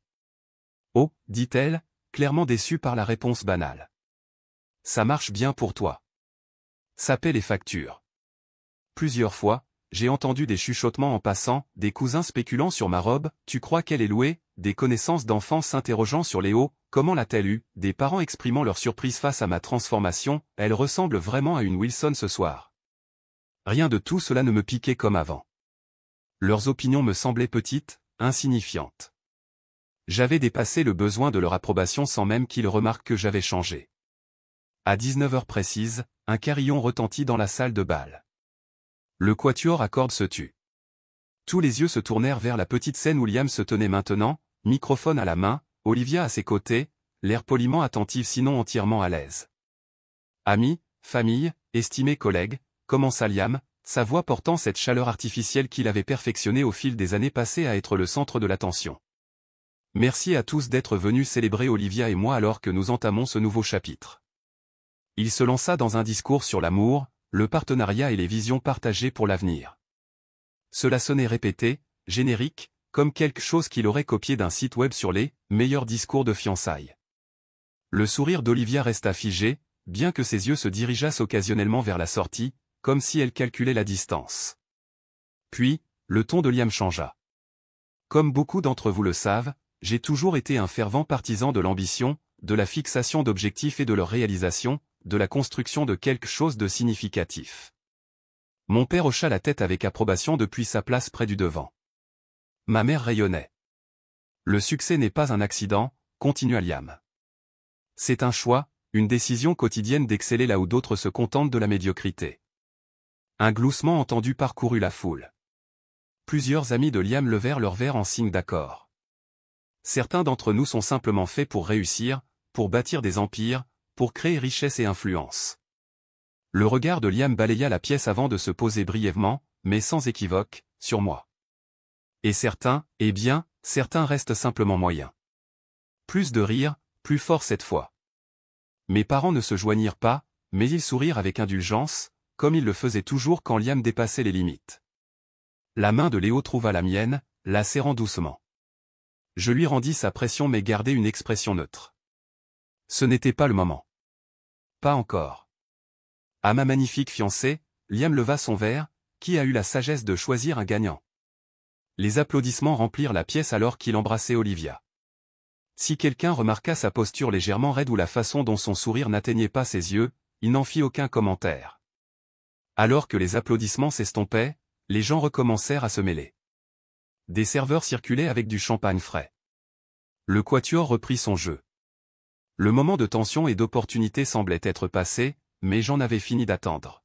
Oh, dit-elle, clairement déçue par la réponse banale. Ça marche bien pour toi. Ça paie les factures. Plusieurs fois, j'ai entendu des chuchotements en passant, des cousins spéculant sur ma robe, tu crois qu'elle est louée, des connaissances d'enfants s'interrogeant sur Léo, comment l'a-t-elle eu, des parents exprimant leur surprise face à ma transformation, elle ressemble vraiment à une Wilson ce soir. Rien de tout cela ne me piquait comme avant. Leurs opinions me semblaient petites, insignifiantes. J'avais dépassé le besoin de leur approbation sans même qu'ils remarquent que j'avais changé. À 19h précise, un carillon retentit dans la salle de bal. Le quatuor à cordes se tut. Tous les yeux se tournèrent vers la petite scène où Liam se tenait maintenant, microphone à la main, Olivia à ses côtés, l'air poliment attentif sinon entièrement à l'aise. Amis, famille, estimés collègues, commença Liam, sa voix portant cette chaleur artificielle qu'il avait perfectionnée au fil des années passées à être le centre de l'attention. Merci à tous d'être venus célébrer Olivia et moi alors que nous entamons ce nouveau chapitre. Il se lança dans un discours sur l'amour, le partenariat et les visions partagées pour l'avenir. Cela sonnait répété, générique, comme quelque chose qu'il aurait copié d'un site web sur les meilleurs discours de fiançailles. Le sourire d'Olivia resta figé, bien que ses yeux se dirigeassent occasionnellement vers la sortie, comme si elle calculait la distance. Puis, le ton de Liam changea. Comme beaucoup d'entre vous le savent, j'ai toujours été un fervent partisan de l'ambition, de la fixation d'objectifs et de leur réalisation, de la construction de quelque chose de significatif. Mon père hocha la tête avec approbation depuis sa place près du devant. Ma mère rayonnait. Le succès n'est pas un accident, continua Liam. C'est un choix, une décision quotidienne d'exceller là où d'autres se contentent de la médiocrité. Un gloussement entendu parcourut la foule. Plusieurs amis de Liam levèrent leur verre en signe d'accord. Certains d'entre nous sont simplement faits pour réussir, pour bâtir des empires, pour créer richesse et influence. Le regard de Liam balaya la pièce avant de se poser brièvement, mais sans équivoque, sur moi. Et certains, eh bien, certains restent simplement moyens. Plus de rire, plus fort cette fois. Mes parents ne se joignirent pas, mais ils sourirent avec indulgence, comme ils le faisaient toujours quand Liam dépassait les limites. La main de Léo trouva la mienne, la serrant doucement. Je lui rendis sa pression mais gardai une expression neutre. Ce n'était pas le moment. Pas encore. À ma magnifique fiancée, Liam leva son verre, qui a eu la sagesse de choisir un gagnant. Les applaudissements remplirent la pièce alors qu'il embrassait Olivia. Si quelqu'un remarqua sa posture légèrement raide ou la façon dont son sourire n'atteignait pas ses yeux, il n'en fit aucun commentaire. Alors que les applaudissements s'estompaient, les gens recommencèrent à se mêler. Des serveurs circulaient avec du champagne frais. Le quatuor reprit son jeu. Le moment de tension et d'opportunité semblait être passé, mais j'en avais fini d'attendre.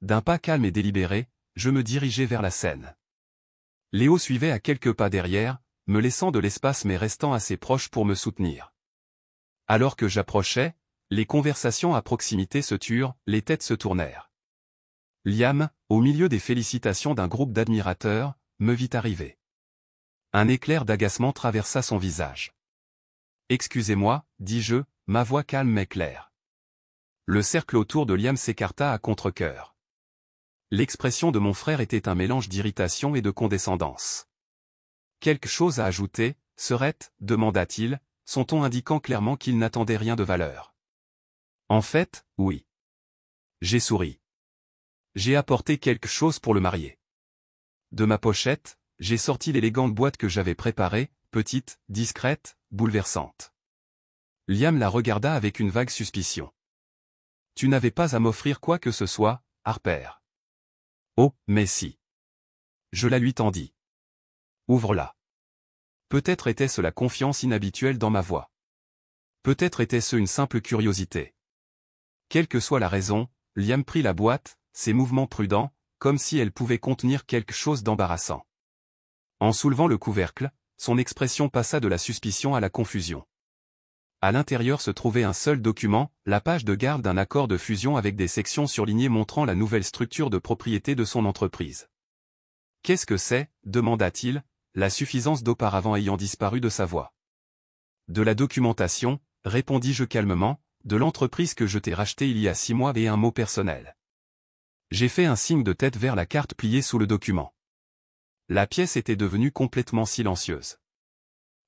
D'un pas calme et délibéré, je me dirigeai vers la scène. Léo suivait à quelques pas derrière, me laissant de l'espace mais restant assez proche pour me soutenir. Alors que j'approchais, les conversations à proximité se turent, les têtes se tournèrent. Liam, au milieu des félicitations d'un groupe d'admirateurs, me vit arriver. Un éclair d'agacement traversa son visage. « Excusez-moi, dis-je, ma voix calme mais claire. » Le cercle autour de Liam s'écarta à contre-cœur. L'expression de mon frère était un mélange d'irritation et de condescendance. « Quelque chose à ajouter, Serette ?» demanda-t-il, son ton indiquant clairement qu'il n'attendait rien de valeur. « En fait, oui. » J'ai souri. J'ai apporté quelque chose pour le marié. De ma pochette, j'ai sorti l'élégante boîte que j'avais préparée, petite, discrète, bouleversante. Liam la regarda avec une vague suspicion. « Tu n'avais pas à m'offrir quoi que ce soit, Harper. »« Oh, mais si. » Je la lui tendis. « Ouvre-la. » Peut-être était-ce la confiance inhabituelle dans ma voix. Peut-être était-ce une simple curiosité. Quelle que soit la raison, Liam prit la boîte, ses mouvements prudents, comme si elle pouvait contenir quelque chose d'embarrassant. En soulevant le couvercle, son expression passa de la suspicion à la confusion. À l'intérieur se trouvait un seul document, la page de garde d'un accord de fusion avec des sections surlignées montrant la nouvelle structure de propriété de son entreprise. « Qu'est-ce que c'est ?» demanda-t-il, la suffisance d'auparavant ayant disparu de sa voix. « De la documentation, » répondis-je calmement, « de l'entreprise que je t'ai rachetée il y a 6 mois et un mot personnel. » J'ai fait un signe de tête vers la carte pliée sous le document. La pièce était devenue complètement silencieuse.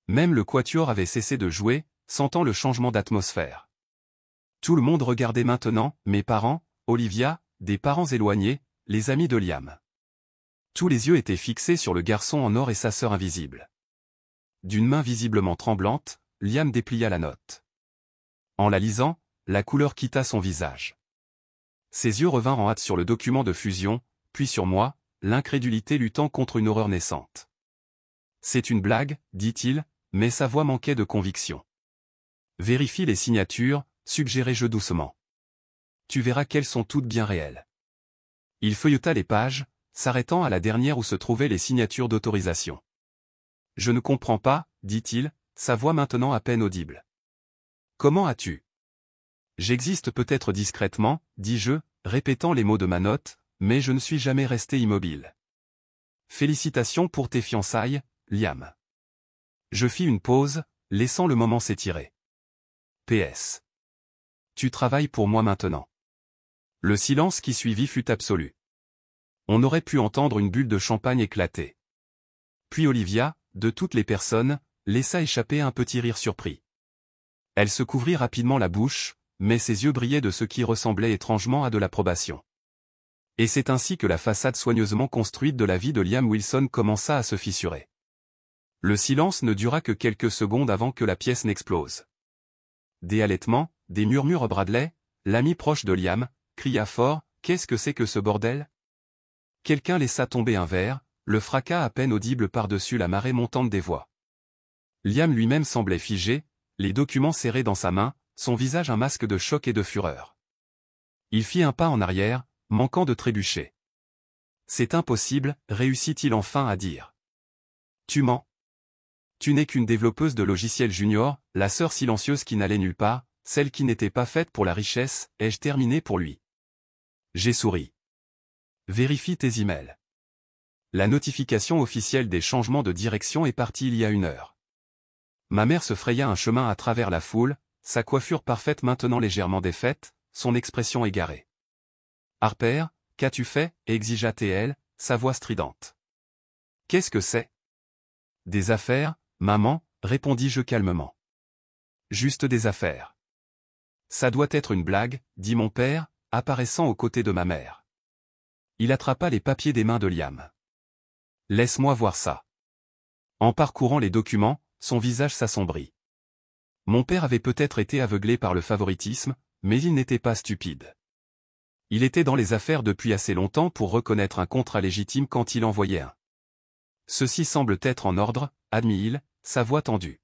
Même le quatuor avait cessé de jouer, sentant le changement d'atmosphère. Tout le monde regardait maintenant, mes parents, Olivia, des parents éloignés, les amis de Liam. Tous les yeux étaient fixés sur le garçon en or et sa sœur invisible. D'une main visiblement tremblante, Liam déplia la note. En la lisant, la couleur quitta son visage. Ses yeux revinrent en hâte sur le document de fusion, puis sur moi, l'incrédulité luttant contre une horreur naissante. « C'est une blague, dit-il, mais sa voix manquait de conviction. « Vérifie les signatures, suggérai-je doucement. Tu verras qu'elles sont toutes bien réelles. » Il feuilleta les pages, s'arrêtant à la dernière où se trouvaient les signatures d'autorisation. Je ne comprends pas, dit-il, sa voix maintenant à peine audible. Comment as-tu? J'existe peut-être discrètement, dis-je, répétant les mots de ma note, mais je ne suis jamais resté immobile. Félicitations pour tes fiançailles, Liam. Je fis une pause, laissant le moment s'étirer. PS. Tu travailles pour moi maintenant. Le silence qui suivit fut absolu. On aurait pu entendre une bulle de champagne éclater. Puis Olivia, de toutes les personnes, laissa échapper un petit rire surpris. Elle se couvrit rapidement la bouche, mais ses yeux brillaient de ce qui ressemblait étrangement à de l'approbation. Et c'est ainsi que la façade soigneusement construite de la vie de Liam Wilson commença à se fissurer. Le silence ne dura que quelques secondes avant que la pièce n'explose. Des halètements, des murmures. Bradley, l'ami proche de Liam, cria fort, « Qu'est-ce que c'est que ce bordel ?» Quelqu'un laissa tomber un verre, le fracas à peine audible par-dessus la marée montante des voix. Liam lui-même semblait figé, les documents serrés dans sa main, son visage un masque de choc et de fureur. Il fit un pas en arrière, manquant de trébucher. « C'est impossible, réussit-il enfin à dire. Tu mens. Tu n'es qu'une développeuse de logiciels junior, la sœur silencieuse qui n'allait nulle part, celle qui n'était pas faite pour la richesse, ai-je terminé pour lui. J'ai souri. Vérifie tes emails. La notification officielle des changements de direction est partie il y a 1 heure. Ma mère se fraya un chemin à travers la foule, sa coiffure parfaite maintenant légèrement défaite, son expression égarée. Harper, qu'as-tu fait? Exigea-t-elle, sa voix stridente. Qu'est-ce que c'est? Des affaires, maman, répondis-je calmement. Juste des affaires. Ça doit être une blague, dit mon père, apparaissant aux côtés de ma mère. Il attrapa les papiers des mains de Liam. Laisse-moi voir ça. En parcourant les documents, son visage s'assombrit. Mon père avait peut-être été aveuglé par le favoritisme, mais il n'était pas stupide. Il était dans les affaires depuis assez longtemps pour reconnaître un contrat légitime quand il en voyait un. Ceci semble être en ordre, admit-il, sa voix tendue.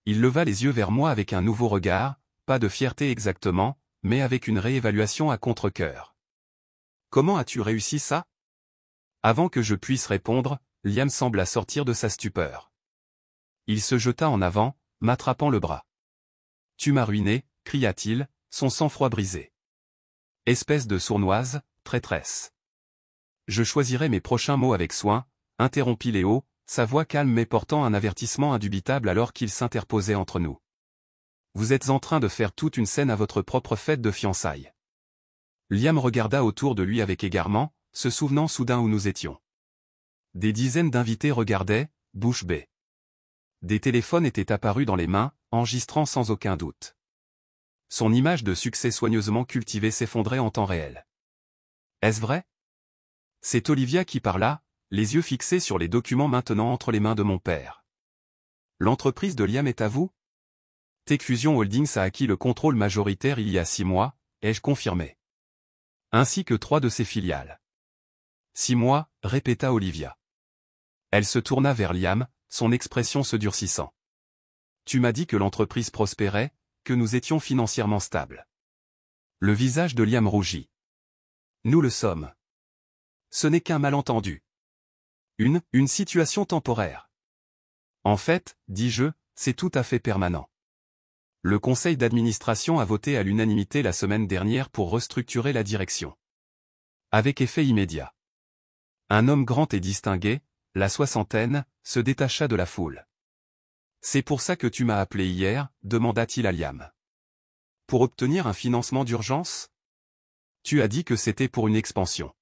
Il leva les yeux vers moi avec un nouveau regard, pas de fierté exactement, mais avec une réévaluation à contre-cœur. Comment as-tu réussi ça? Avant que je puisse répondre, Liam sembla sortir de sa stupeur. Il se jeta en avant, m'attrapant le bras. Tu m'as ruiné, cria-t-il, son sang-froid brisé. Espèce de sournoise, traîtresse. Je choisirai mes prochains mots avec soin, interrompit Léo, sa voix calme mais portant un avertissement indubitable alors qu'il s'interposait entre nous. Vous êtes en train de faire toute une scène à votre propre fête de fiançailles. Liam regarda autour de lui avec égarement, se souvenant soudain où nous étions. Des dizaines d'invités regardaient, bouche bée. Des téléphones étaient apparus dans les mains, enregistrant sans aucun doute. Son image de succès soigneusement cultivée s'effondrait en temps réel. Est-ce vrai? C'est Olivia qui parla, les yeux fixés sur les documents maintenant entre les mains de mon père. L'entreprise de Liam est à vous? Tech Fusion Holdings a acquis le contrôle majoritaire il y a 6 mois, ai-je confirmé. Ainsi que 3 de ses filiales. 6 mois, répéta Olivia. Elle se tourna vers Liam, son expression se durcissant. Tu m'as dit que l'entreprise prospérait, que nous étions financièrement stables. Le visage de Liam rougit. Nous le sommes. Ce n'est qu'un malentendu. Une situation temporaire. En fait, dis-je, c'est tout à fait permanent. Le conseil d'administration a voté à l'unanimité la semaine dernière pour restructurer la direction. Avec effet immédiat. Un homme grand et distingué, la soixantaine, se détacha de la foule. C'est pour ça que tu m'as appelé hier, demanda-t-il à Liam. Pour obtenir un financement d'urgence? Tu as dit que c'était pour une expansion.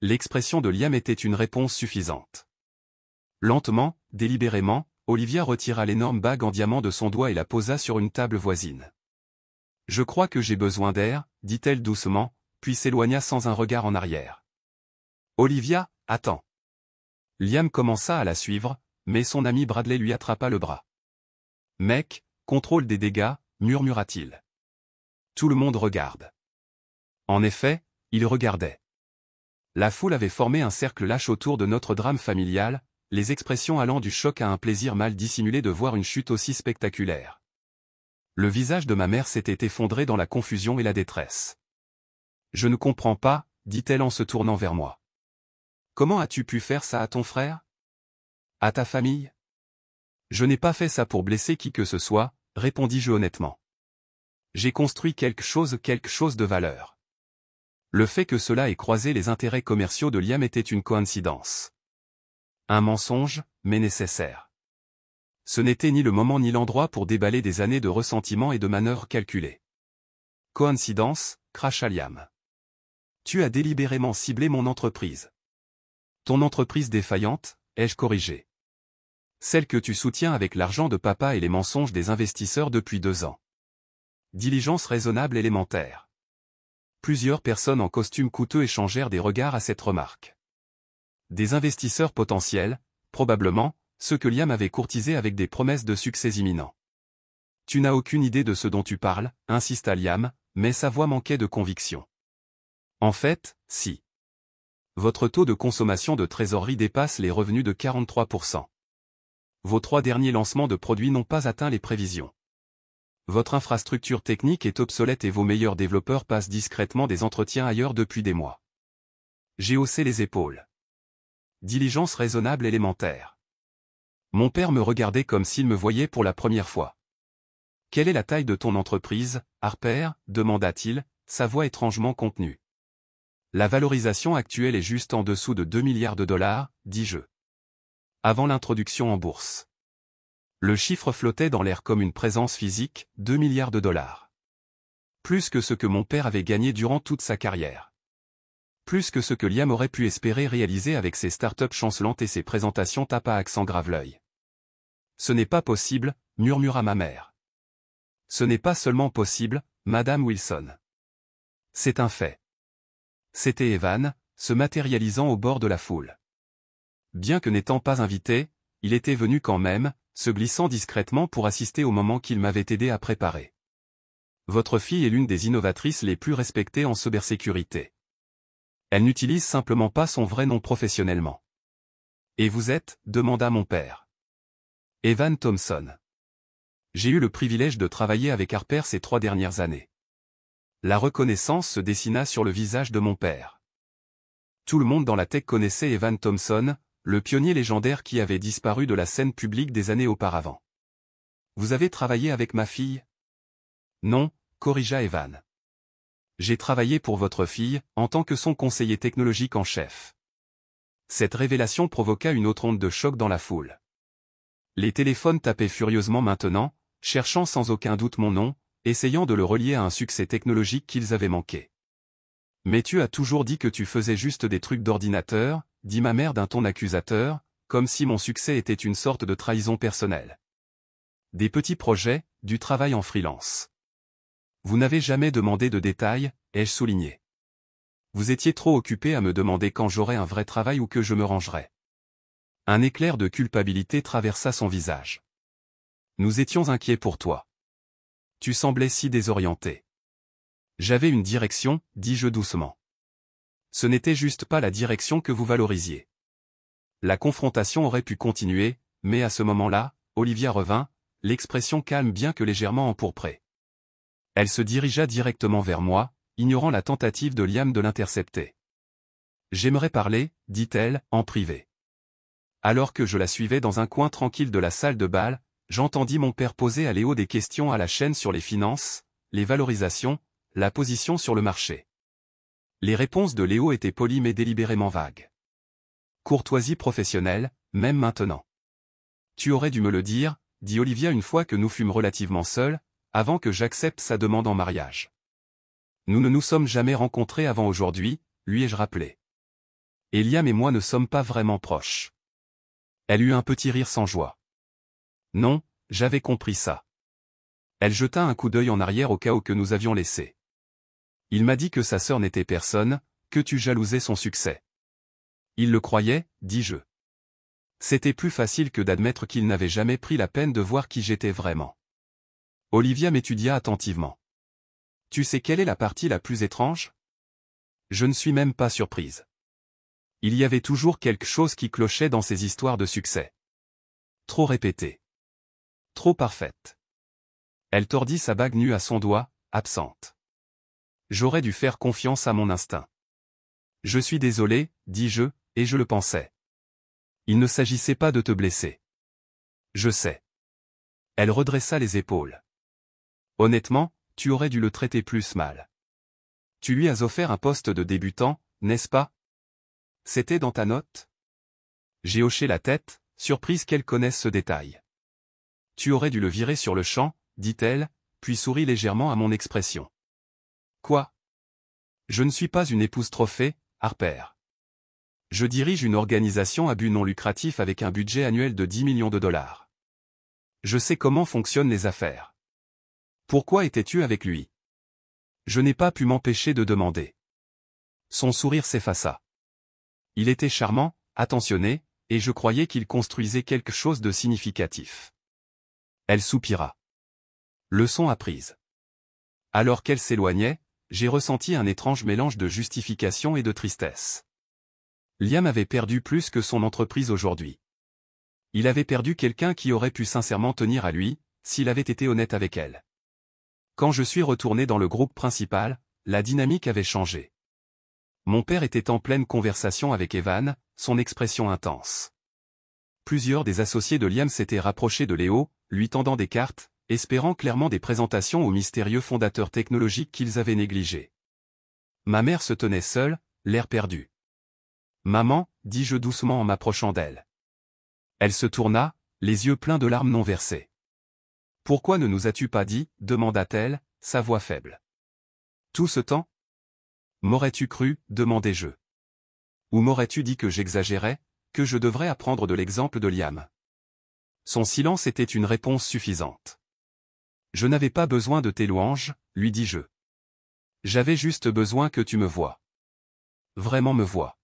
L'expression de Liam était une réponse suffisante. Lentement, délibérément, Olivia retira l'énorme bague en diamant de son doigt et la posa sur une table voisine. Je crois que j'ai besoin d'air, dit-elle doucement, puis s'éloigna sans un regard en arrière. Olivia, attends. Liam commença à la suivre, mais son ami Bradley lui attrapa le bras. Mec, contrôle des dégâts, murmura-t-il. Tout le monde regarde. En effet, il regardait. La foule avait formé un cercle lâche autour de notre drame familial, les expressions allant du choc à un plaisir mal dissimulé de voir une chute aussi spectaculaire. Le visage de ma mère s'était effondré dans la confusion et la détresse. Je ne comprends pas, dit-elle en se tournant vers moi. Comment as-tu pu faire ça à ton frère? À ta famille? Je n'ai pas fait ça pour blesser qui que ce soit, répondis-je honnêtement. J'ai construit quelque chose de valeur. Le fait que cela ait croisé les intérêts commerciaux de Liam était une coïncidence. Un mensonge, mais nécessaire. Ce n'était ni le moment ni l'endroit pour déballer des années de ressentiment et de manœuvres calculées. Coïncidence, cracha Liam. Tu as délibérément ciblé mon entreprise. Ton entreprise défaillante, ai-je corrigé. Celle que tu soutiens avec l'argent de papa et les mensonges des investisseurs depuis 2 ans. Diligence raisonnable élémentaire. Plusieurs personnes en costume coûteux échangèrent des regards à cette remarque. Des investisseurs potentiels, probablement, ceux que Liam avait courtisés avec des promesses de succès imminents. Tu n'as aucune idée de ce dont tu parles, insista Liam, mais sa voix manquait de conviction. En fait, si. Votre taux de consommation de trésorerie dépasse les revenus de 43%. Vos 3 derniers lancements de produits n'ont pas atteint les prévisions. Votre infrastructure technique est obsolète et vos meilleurs développeurs passent discrètement des entretiens ailleurs depuis des mois. J'ai haussé les épaules. Diligence raisonnable élémentaire. Mon père me regardait comme s'il me voyait pour la première fois. Quelle est la taille de ton entreprise, Harper? Demanda-t-il, sa voix étrangement contenue. La valorisation actuelle est juste en dessous de 2 milliards de dollars, dis-je. Avant l'introduction en bourse. Le chiffre flottait dans l'air comme une présence physique, 2 milliards de dollars. Plus que ce que mon père avait gagné durant toute sa carrière. Plus que ce que Liam aurait pu espérer réaliser avec ses startups chancelantes et ses présentations tape à accent grave l'œil. Ce n'est pas possible, murmura ma mère. Ce n'est pas seulement possible, Madame Wilson. C'est un fait. C'était Evan, se matérialisant au bord de la foule. Bien que n'étant pas invité, il était venu quand même, se glissant discrètement pour assister au moment qu'il m'avait aidé à préparer. Votre fille est l'une des innovatrices les plus respectées en cybersécurité. Elle n'utilise simplement pas son vrai nom professionnellement. Et vous êtes? Demanda mon père. Evan Thompson. J'ai eu le privilège de travailler avec Harper ces 3 dernières années. La reconnaissance se dessina sur le visage de mon père. Tout le monde dans la tech connaissait Evan Thompson, le pionnier légendaire qui avait disparu de la scène publique des années auparavant. Vous avez travaillé avec ma fille? Non, corrigea Evan. J'ai travaillé pour votre fille, en tant que son conseiller technologique en chef. Cette révélation provoqua une autre onde de choc dans la foule. Les téléphones tapaient furieusement maintenant, cherchant sans aucun doute mon nom, essayant de le relier à un succès technologique qu'ils avaient manqué. Mais tu as toujours dit que tu faisais juste des trucs d'ordinateur, dit ma mère d'un ton accusateur, comme si mon succès était une sorte de trahison personnelle. Des petits projets, du travail en freelance. Vous n'avez jamais demandé de détails, ai-je souligné. Vous étiez trop occupé à me demander quand j'aurais un vrai travail ou que je me rangerais. Un éclair de culpabilité traversa son visage. Nous étions inquiets pour toi. Tu semblais si désorienté. J'avais une direction, dis-je doucement. Ce n'était juste pas la direction que vous valorisiez. La confrontation aurait pu continuer, mais à ce moment-là, Olivia revint, l'expression calme bien que légèrement empourprée. Elle se dirigea directement vers moi, ignorant la tentative de Liam de l'intercepter. J'aimerais parler, dit-elle, en privé. Alors que je la suivais dans un coin tranquille de la salle de bal, j'entendis mon père poser à Léo des questions à la chaîne sur les finances, les valorisations, la position sur le marché. Les réponses de Léo étaient polies mais délibérément vagues. Courtoisie professionnelle, même maintenant. Tu aurais dû me le dire, dit Olivia une fois que nous fûmes relativement seuls, avant que j'accepte sa demande en mariage. Nous ne nous sommes jamais rencontrés avant aujourd'hui, lui ai-je rappelé. Et Liam et moi ne sommes pas vraiment proches. Elle eut un petit rire sans joie. Non, j'avais compris ça. Elle jeta un coup d'œil en arrière au chaos que nous avions laissé. Il m'a dit que sa sœur n'était personne, que tu jalousais son succès. Il le croyait, dis-je. C'était plus facile que d'admettre qu'il n'avait jamais pris la peine de voir qui j'étais vraiment. Olivia m'étudia attentivement. Tu sais quelle est la partie la plus étrange? Je ne suis même pas surprise. Il y avait toujours quelque chose qui clochait dans ces histoires de succès. Trop répétées. Trop parfaites. Elle tordit sa bague nue à son doigt, absente. J'aurais dû faire confiance à mon instinct. Je suis désolé, dis-je, et je le pensais. Il ne s'agissait pas de te blesser. Je sais. Elle redressa les épaules. Honnêtement, tu aurais dû le traiter plus mal. Tu lui as offert un poste de débutant, n'est-ce pas? C'était dans ta note? J'ai hoché la tête, surprise qu'elle connaisse ce détail. Tu aurais dû le virer sur le champ, dit-elle, puis sourit légèrement à mon expression. Quoi? Je ne suis pas une épouse trophée, Harper. Je dirige une organisation à but non lucratif avec un budget annuel de 10 millions de dollars. Je sais comment fonctionnent les affaires. Pourquoi étais-tu avec lui? Je n'ai pas pu m'empêcher de demander. Son sourire s'effaça. Il était charmant, attentionné, et je croyais qu'il construisait quelque chose de significatif. Elle soupira. Leçon apprise. Alors qu'elle s'éloignait, j'ai ressenti un étrange mélange de justification et de tristesse. Liam avait perdu plus que son entreprise aujourd'hui. Il avait perdu quelqu'un qui aurait pu sincèrement tenir à lui, s'il avait été honnête avec elle. Quand je suis retourné dans le groupe principal, la dynamique avait changé. Mon père était en pleine conversation avec Evan, son expression intense. Plusieurs des associés de Liam s'étaient rapprochés de Léo, lui tendant des cartes, espérant clairement des présentations aux mystérieux fondateurs technologiques qu'ils avaient négligés. Ma mère se tenait seule, l'air perdu. « Maman » dis-je doucement en m'approchant d'elle. Elle se tourna, les yeux pleins de larmes non versées. « Pourquoi ne nous as-tu pas dit » demanda-t-elle, sa voix faible. « Tout ce temps ? M'aurais-tu cru » demandai-je. Ou m'aurais-tu dit que j'exagérais, que je devrais apprendre de l'exemple de Liam? Son silence était une réponse suffisante. Je n'avais pas besoin de tes louanges, lui dis-je. J'avais juste besoin que tu me voies. Vraiment me voies.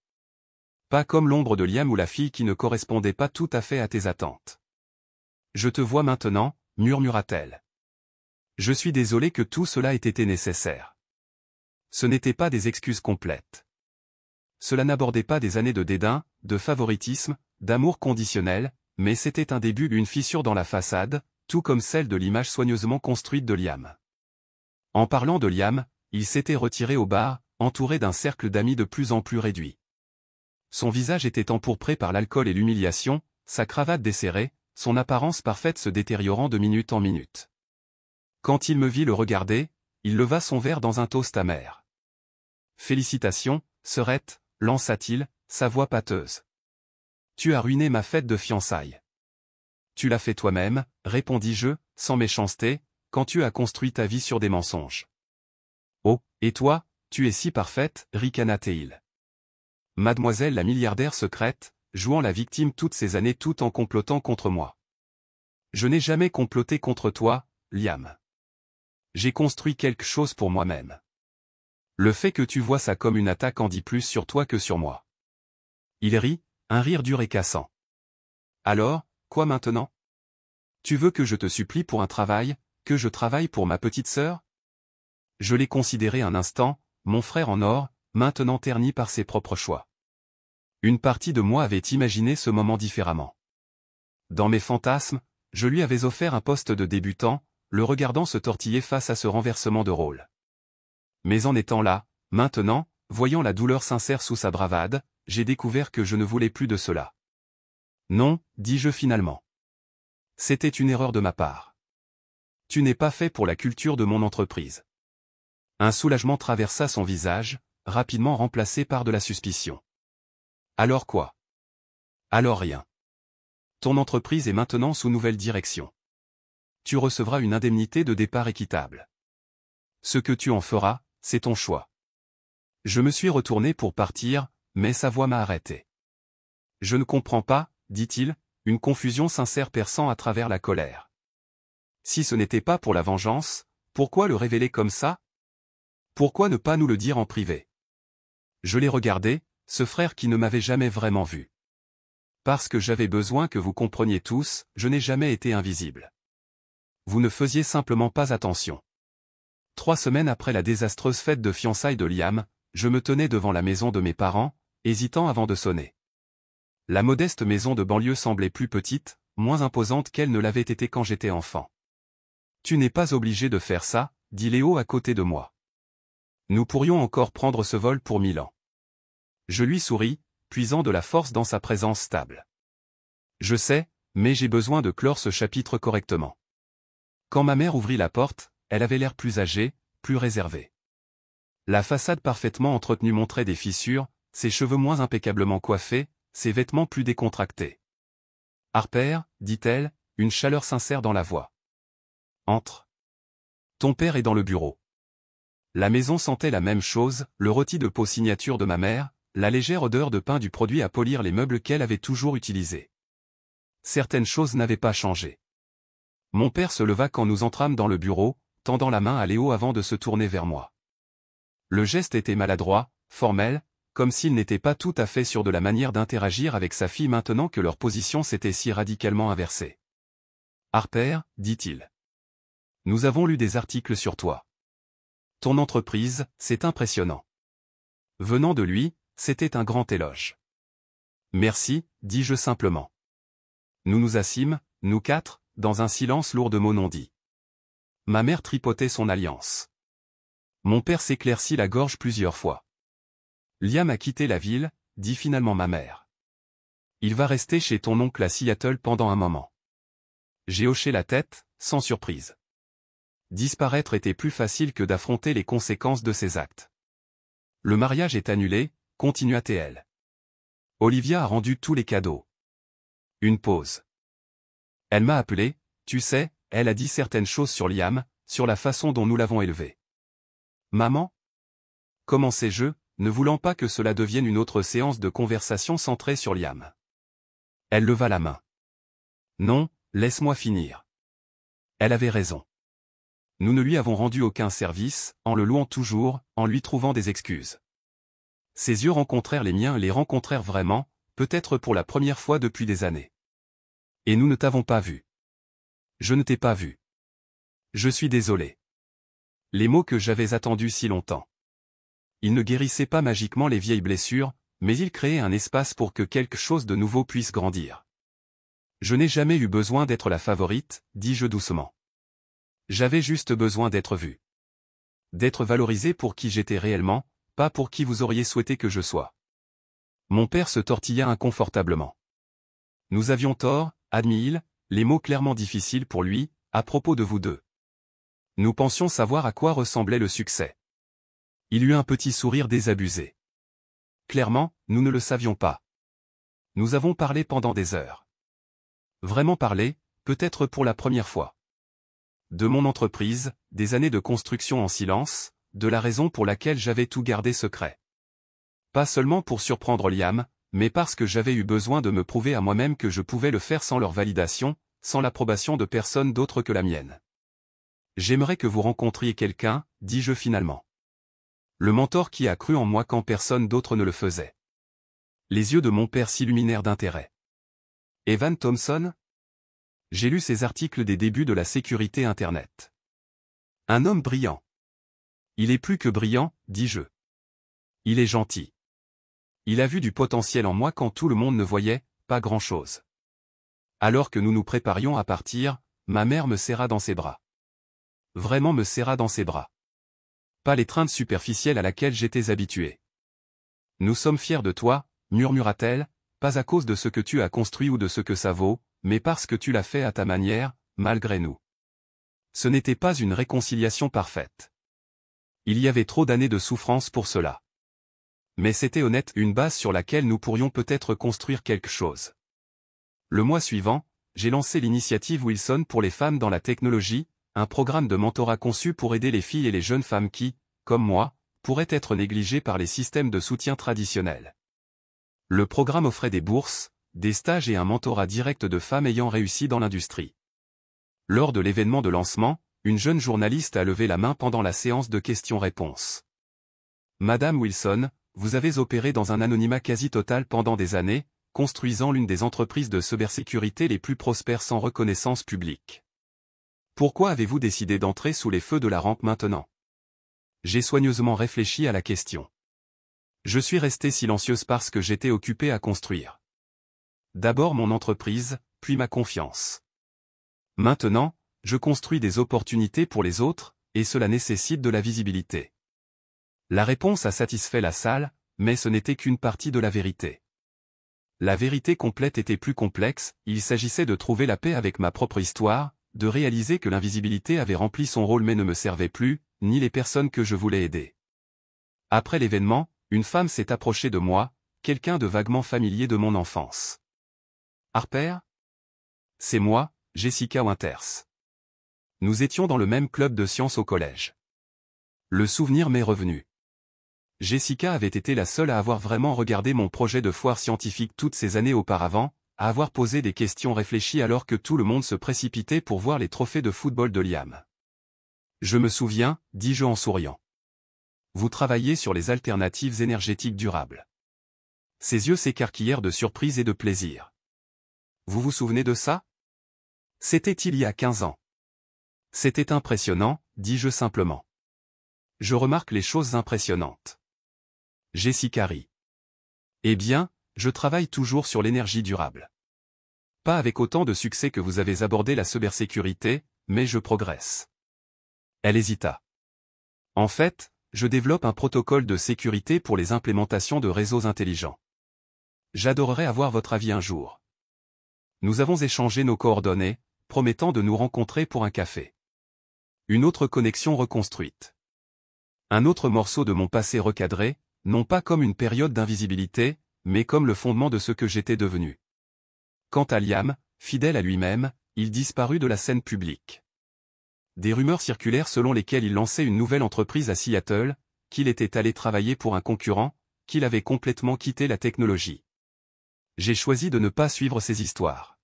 Pas comme l'ombre de Liam ou la fille qui ne correspondait pas tout à fait à tes attentes. Je te vois maintenant, murmura-t-elle. Je suis désolé que tout cela ait été nécessaire. Ce n'étaient pas des excuses complètes. Cela n'abordait pas des années de dédain, de favoritisme, d'amour conditionnel, mais c'était un début, une fissure dans la façade, tout comme celle de l'image soigneusement construite de Liam. En parlant de Liam, il s'était retiré au bar, entouré d'un cercle d'amis de plus en plus réduit. Son visage était empourpré par l'alcool et l'humiliation, sa cravate desserrée, son apparence parfaite se détériorant de minute en minute. Quand il me vit le regarder, il leva son verre dans un toast amer. « Félicitations, sœurette » lança-t-il, sa voix pâteuse. « Tu as ruiné ma fête de fiançailles. »« Tu l'as fait toi-même, » répondis-je, sans méchanceté, « quand tu as construit ta vie sur des mensonges. »« Oh, et toi, tu es si parfaite, » ricana-t-il. Mademoiselle la milliardaire secrète, jouant la victime toutes ces années tout en complotant contre moi. Je n'ai jamais comploté contre toi, Liam. J'ai construit quelque chose pour moi-même. Le fait que tu vois ça comme une attaque en dit plus sur toi que sur moi. Il rit, un rire dur et cassant. Alors, quoi maintenant? Tu veux que je te supplie pour un travail, que je travaille pour ma petite sœur? Je l'ai considéré un instant, mon frère en or, maintenant terni par ses propres choix. Une partie de moi avait imaginé ce moment différemment. Dans mes fantasmes, je lui avais offert un poste de débutant, le regardant se tortiller face à ce renversement de rôle. Mais en étant là, maintenant, voyant la douleur sincère sous sa bravade, j'ai découvert que je ne voulais plus de cela. Non, dis-je finalement. C'était une erreur de ma part. Tu n'es pas fait pour la culture de mon entreprise. Un soulagement traversa son visage, rapidement remplacé par de la suspicion. Alors quoi? Alors rien. Ton entreprise est maintenant sous nouvelle direction. Tu recevras une indemnité de départ équitable. Ce que tu en feras, c'est ton choix. Je me suis retourné pour partir, mais sa voix m'a arrêté. Je ne comprends pas, dit-il, une confusion sincère perçant à travers la colère. Si ce n'était pas pour la vengeance, pourquoi le révéler comme ça? Pourquoi ne pas nous le dire en privé? Je l'ai regardé, ce frère qui ne m'avait jamais vraiment vu. Parce que j'avais besoin que vous compreniez tous, je n'ai jamais été invisible. Vous ne faisiez simplement pas attention. 3 semaines après la désastreuse fête de fiançailles de Liam, je me tenais devant la maison de mes parents, hésitant avant de sonner. La modeste maison de banlieue semblait plus petite, moins imposante qu'elle ne l'avait été quand j'étais enfant. Tu n'es pas obligé de faire ça, dit Léo à côté de moi. Nous pourrions encore prendre ce vol pour Milan. Je lui souris, puisant de la force dans sa présence stable. Je sais, mais j'ai besoin de clore ce chapitre correctement. Quand ma mère ouvrit la porte, elle avait l'air plus âgée, plus réservée. La façade parfaitement entretenue montrait des fissures, ses cheveux moins impeccablement coiffés, ses vêtements plus décontractés. « Harper, dit-elle, une chaleur sincère dans la voix. Entre. Ton père est dans le bureau. » La maison sentait la même chose, le rôti de peau signature de ma mère, la légère odeur de pain du produit à polir les meubles qu'elle avait toujours utilisés. Certaines choses n'avaient pas changé. Mon père se leva quand nous entrâmes dans le bureau, tendant la main à Léo avant de se tourner vers moi. Le geste était maladroit, formel, comme s'il n'était pas tout à fait sûr de la manière d'interagir avec sa fille maintenant que leur position s'était si radicalement inversée. « Harper, dit-il. Nous avons lu des articles sur toi. Ton entreprise, c'est impressionnant. » Venant de lui, c'était un grand éloge. « Merci, dis-je simplement. » Nous nous assîmes, nous quatre, dans un silence lourd de mots non dits. Ma mère tripotait son alliance. Mon père s'éclaircit la gorge plusieurs fois. « Liam a quitté la ville, dit finalement ma mère. Il va rester chez ton oncle à Seattle pendant un moment. » J'ai hoché la tête, sans surprise. Disparaître était plus facile que d'affronter les conséquences de ses actes. « Le mariage est annulé, continua-t-elle. Olivia a rendu tous les cadeaux. » Une pause. Elle m'a appelé, tu sais, elle a dit certaines choses sur Liam, sur la façon dont nous l'avons élevé. Maman ? Commençai-je, ne voulant pas que cela devienne une autre séance de conversation centrée sur Liam. Elle leva la main. Non, laisse-moi finir. Elle avait raison. Nous ne lui avons rendu aucun service, en le louant toujours, en lui trouvant des excuses. Ses yeux rencontrèrent les miens et les rencontrèrent vraiment, peut-être pour la première fois depuis des années. Et nous ne t'avons pas vu. Je ne t'ai pas vu. Je suis désolé. Les mots que j'avais attendus si longtemps. Ils ne guérissaient pas magiquement les vieilles blessures, mais ils créaient un espace pour que quelque chose de nouveau puisse grandir. Je n'ai jamais eu besoin d'être la favorite, dis-je doucement. J'avais juste besoin d'être vu. D'être valorisé pour qui j'étais réellement, pas pour qui vous auriez souhaité que je sois. Mon père se tortilla inconfortablement. Nous avions tort, admit-il, les mots clairement difficiles pour lui, à propos de vous deux. Nous pensions savoir à quoi ressemblait le succès. Il eut un petit sourire désabusé. Clairement, nous ne le savions pas. Nous avons parlé pendant des heures. Vraiment parlé, peut-être pour la première fois. De mon entreprise, des années de construction en silence, de la raison pour laquelle j'avais tout gardé secret. Pas seulement pour surprendre Liam, mais parce que j'avais eu besoin de me prouver à moi-même que je pouvais le faire sans leur validation, sans l'approbation de personne d'autre que la mienne. J'aimerais que vous rencontriez quelqu'un, dis-je finalement. Le mentor qui a cru en moi quand personne d'autre ne le faisait. Les yeux de mon père s'illuminèrent d'intérêt. Evan Thompson ? J'ai lu ses articles des débuts de la sécurité Internet. Un homme brillant. Il est plus que brillant, dis-je. Il est gentil. Il a vu du potentiel en moi quand tout le monde ne voyait pas grand-chose. Alors que nous nous préparions à partir, ma mère me serra dans ses bras. Vraiment me serra dans ses bras. Pas l'étreinte superficielle à laquelle j'étais habitué. Nous sommes fiers de toi, murmura-t-elle, pas à cause de ce que tu as construit ou de ce que ça vaut, mais parce que tu l'as fait à ta manière, malgré nous. Ce n'était pas une réconciliation parfaite. Il y avait trop d'années de souffrance pour cela. Mais c'était honnête, une base sur laquelle nous pourrions peut-être construire quelque chose. Le mois suivant, j'ai lancé l'initiative Wilson pour les femmes dans la technologie, un programme de mentorat conçu pour aider les filles et les jeunes femmes qui, comme moi, pourraient être négligées par les systèmes de soutien traditionnels. Le programme offrait des bourses, des stages et un mentorat direct de femmes ayant réussi dans l'industrie. Lors de l'événement de lancement, une jeune journaliste a levé la main pendant la séance de questions-réponses. Madame Wilson, vous avez opéré dans un anonymat quasi total pendant des années, construisant l'une des entreprises de cybersécurité les plus prospères sans reconnaissance publique. Pourquoi avez-vous décidé d'entrer sous les feux de la rampe maintenant? J'ai soigneusement réfléchi à la question. Je suis restée silencieuse parce que j'étais occupée à construire. D'abord mon entreprise, puis ma confiance. Maintenant, je construis des opportunités pour les autres, et cela nécessite de la visibilité. La réponse a satisfait la salle, mais ce n'était qu'une partie de la vérité. La vérité complète était plus complexe, il s'agissait de trouver la paix avec ma propre histoire, de réaliser que l'invisibilité avait rempli son rôle mais ne me servait plus, ni les personnes que je voulais aider. Après l'événement, une femme s'est approchée de moi, quelqu'un de vaguement familier de mon enfance. Harper? C'est moi, Jessica Winters. Nous étions dans le même club de sciences au collège. Le souvenir m'est revenu. Jessica avait été la seule à avoir vraiment regardé mon projet de foire scientifique toutes ces années auparavant, à avoir posé des questions réfléchies alors que tout le monde se précipitait pour voir les trophées de football de Liam. Je me souviens, dis-je en souriant. Vous travaillez sur les alternatives énergétiques durables. Ses yeux s'écarquillèrent de surprise et de plaisir. Vous vous souvenez de ça? C'était il y a 15 ans. C'était impressionnant, dis-je simplement. Je remarque les choses impressionnantes. Jessica rit. Eh bien, je travaille toujours sur l'énergie durable. Pas avec autant de succès que vous avez abordé la cybersécurité, mais je progresse. Elle hésita. En fait, je développe un protocole de sécurité pour les implémentations de réseaux intelligents. J'adorerais avoir votre avis un jour. Nous avons échangé nos coordonnées, promettant de nous rencontrer pour un café. Une autre connexion reconstruite. Un autre morceau de mon passé recadré, non pas comme une période d'invisibilité, mais comme le fondement de ce que j'étais devenu. Quant à Liam, fidèle à lui-même, il disparut de la scène publique. Des rumeurs circulèrent selon lesquelles il lançait une nouvelle entreprise à Seattle, qu'il était allé travailler pour un concurrent, qu'il avait complètement quitté la technologie. J'ai choisi de ne pas suivre ces histoires.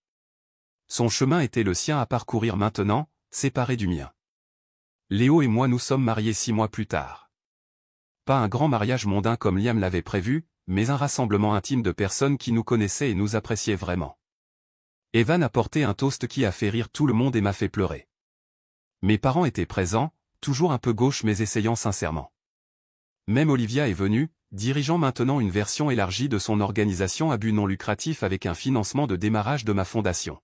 Son chemin était le sien à parcourir maintenant, séparé du mien. Léo et moi nous sommes mariés 6 mois plus tard. Pas un grand mariage mondain comme Liam l'avait prévu, mais un rassemblement intime de personnes qui nous connaissaient et nous appréciaient vraiment. Evan a porté un toast qui a fait rire tout le monde et m'a fait pleurer. Mes parents étaient présents, toujours un peu gauche mais essayant sincèrement. Même Olivia est venue, dirigeant maintenant une version élargie de son organisation à but non lucratif avec un financement de démarrage de ma fondation.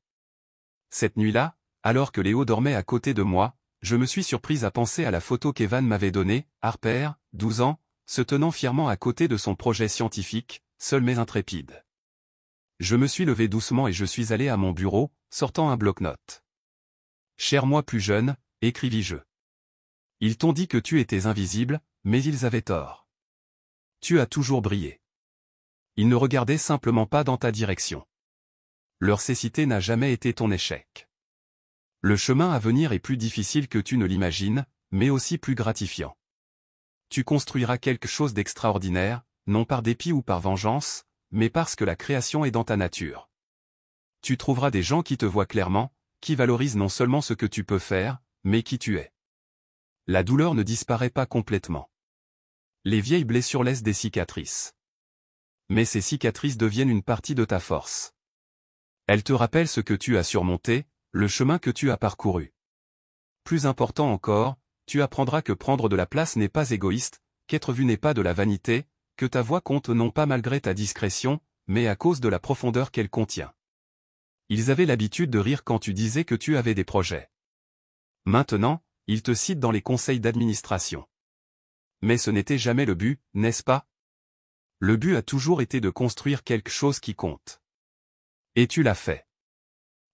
Cette nuit-là, alors que Léo dormait à côté de moi, je me suis surprise à penser à la photo qu'Evan m'avait donnée, Harper, 12 ans, se tenant fièrement à côté de son projet scientifique, seul mais intrépide. Je me suis levé doucement et je suis allé à mon bureau, sortant un bloc-notes. Cher moi plus jeune, écrivis-je. Ils t'ont dit que tu étais invisible, mais ils avaient tort. Tu as toujours brillé. Ils ne regardaient simplement pas dans ta direction. Leur cécité n'a jamais été ton échec. Le chemin à venir est plus difficile que tu ne l'imagines, mais aussi plus gratifiant. Tu construiras quelque chose d'extraordinaire, non par dépit ou par vengeance, mais parce que la création est dans ta nature. Tu trouveras des gens qui te voient clairement, qui valorisent non seulement ce que tu peux faire, mais qui tu es. La douleur ne disparaît pas complètement. Les vieilles blessures laissent des cicatrices. Mais ces cicatrices deviennent une partie de ta force. Elles te rappellent ce que tu as surmonté, le chemin que tu as parcouru. Plus important encore, tu apprendras que prendre de la place n'est pas égoïste, qu'être vu n'est pas de la vanité, que ta voix compte non pas malgré ta discrétion, mais à cause de la profondeur qu'elle contient. Ils avaient l'habitude de rire quand tu disais que tu avais des projets. Maintenant, ils te citent dans les conseils d'administration. Mais ce n'était jamais le but, n'est-ce pas? Le but a toujours été de construire quelque chose qui compte. Et tu l'as fait.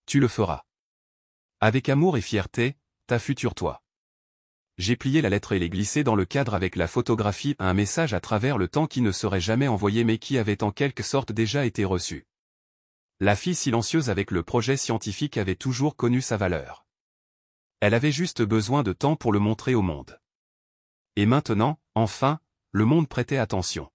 Tu le feras. Avec amour et fierté, ta future toi. J'ai plié la lettre et l'ai glissée dans le cadre avec la photographie à un message à travers le temps qui ne serait jamais envoyé mais qui avait en quelque sorte déjà été reçu. La fille silencieuse avec le projet scientifique avait toujours connu sa valeur. Elle avait juste besoin de temps pour le montrer au monde. Et maintenant, enfin, le monde prêtait attention.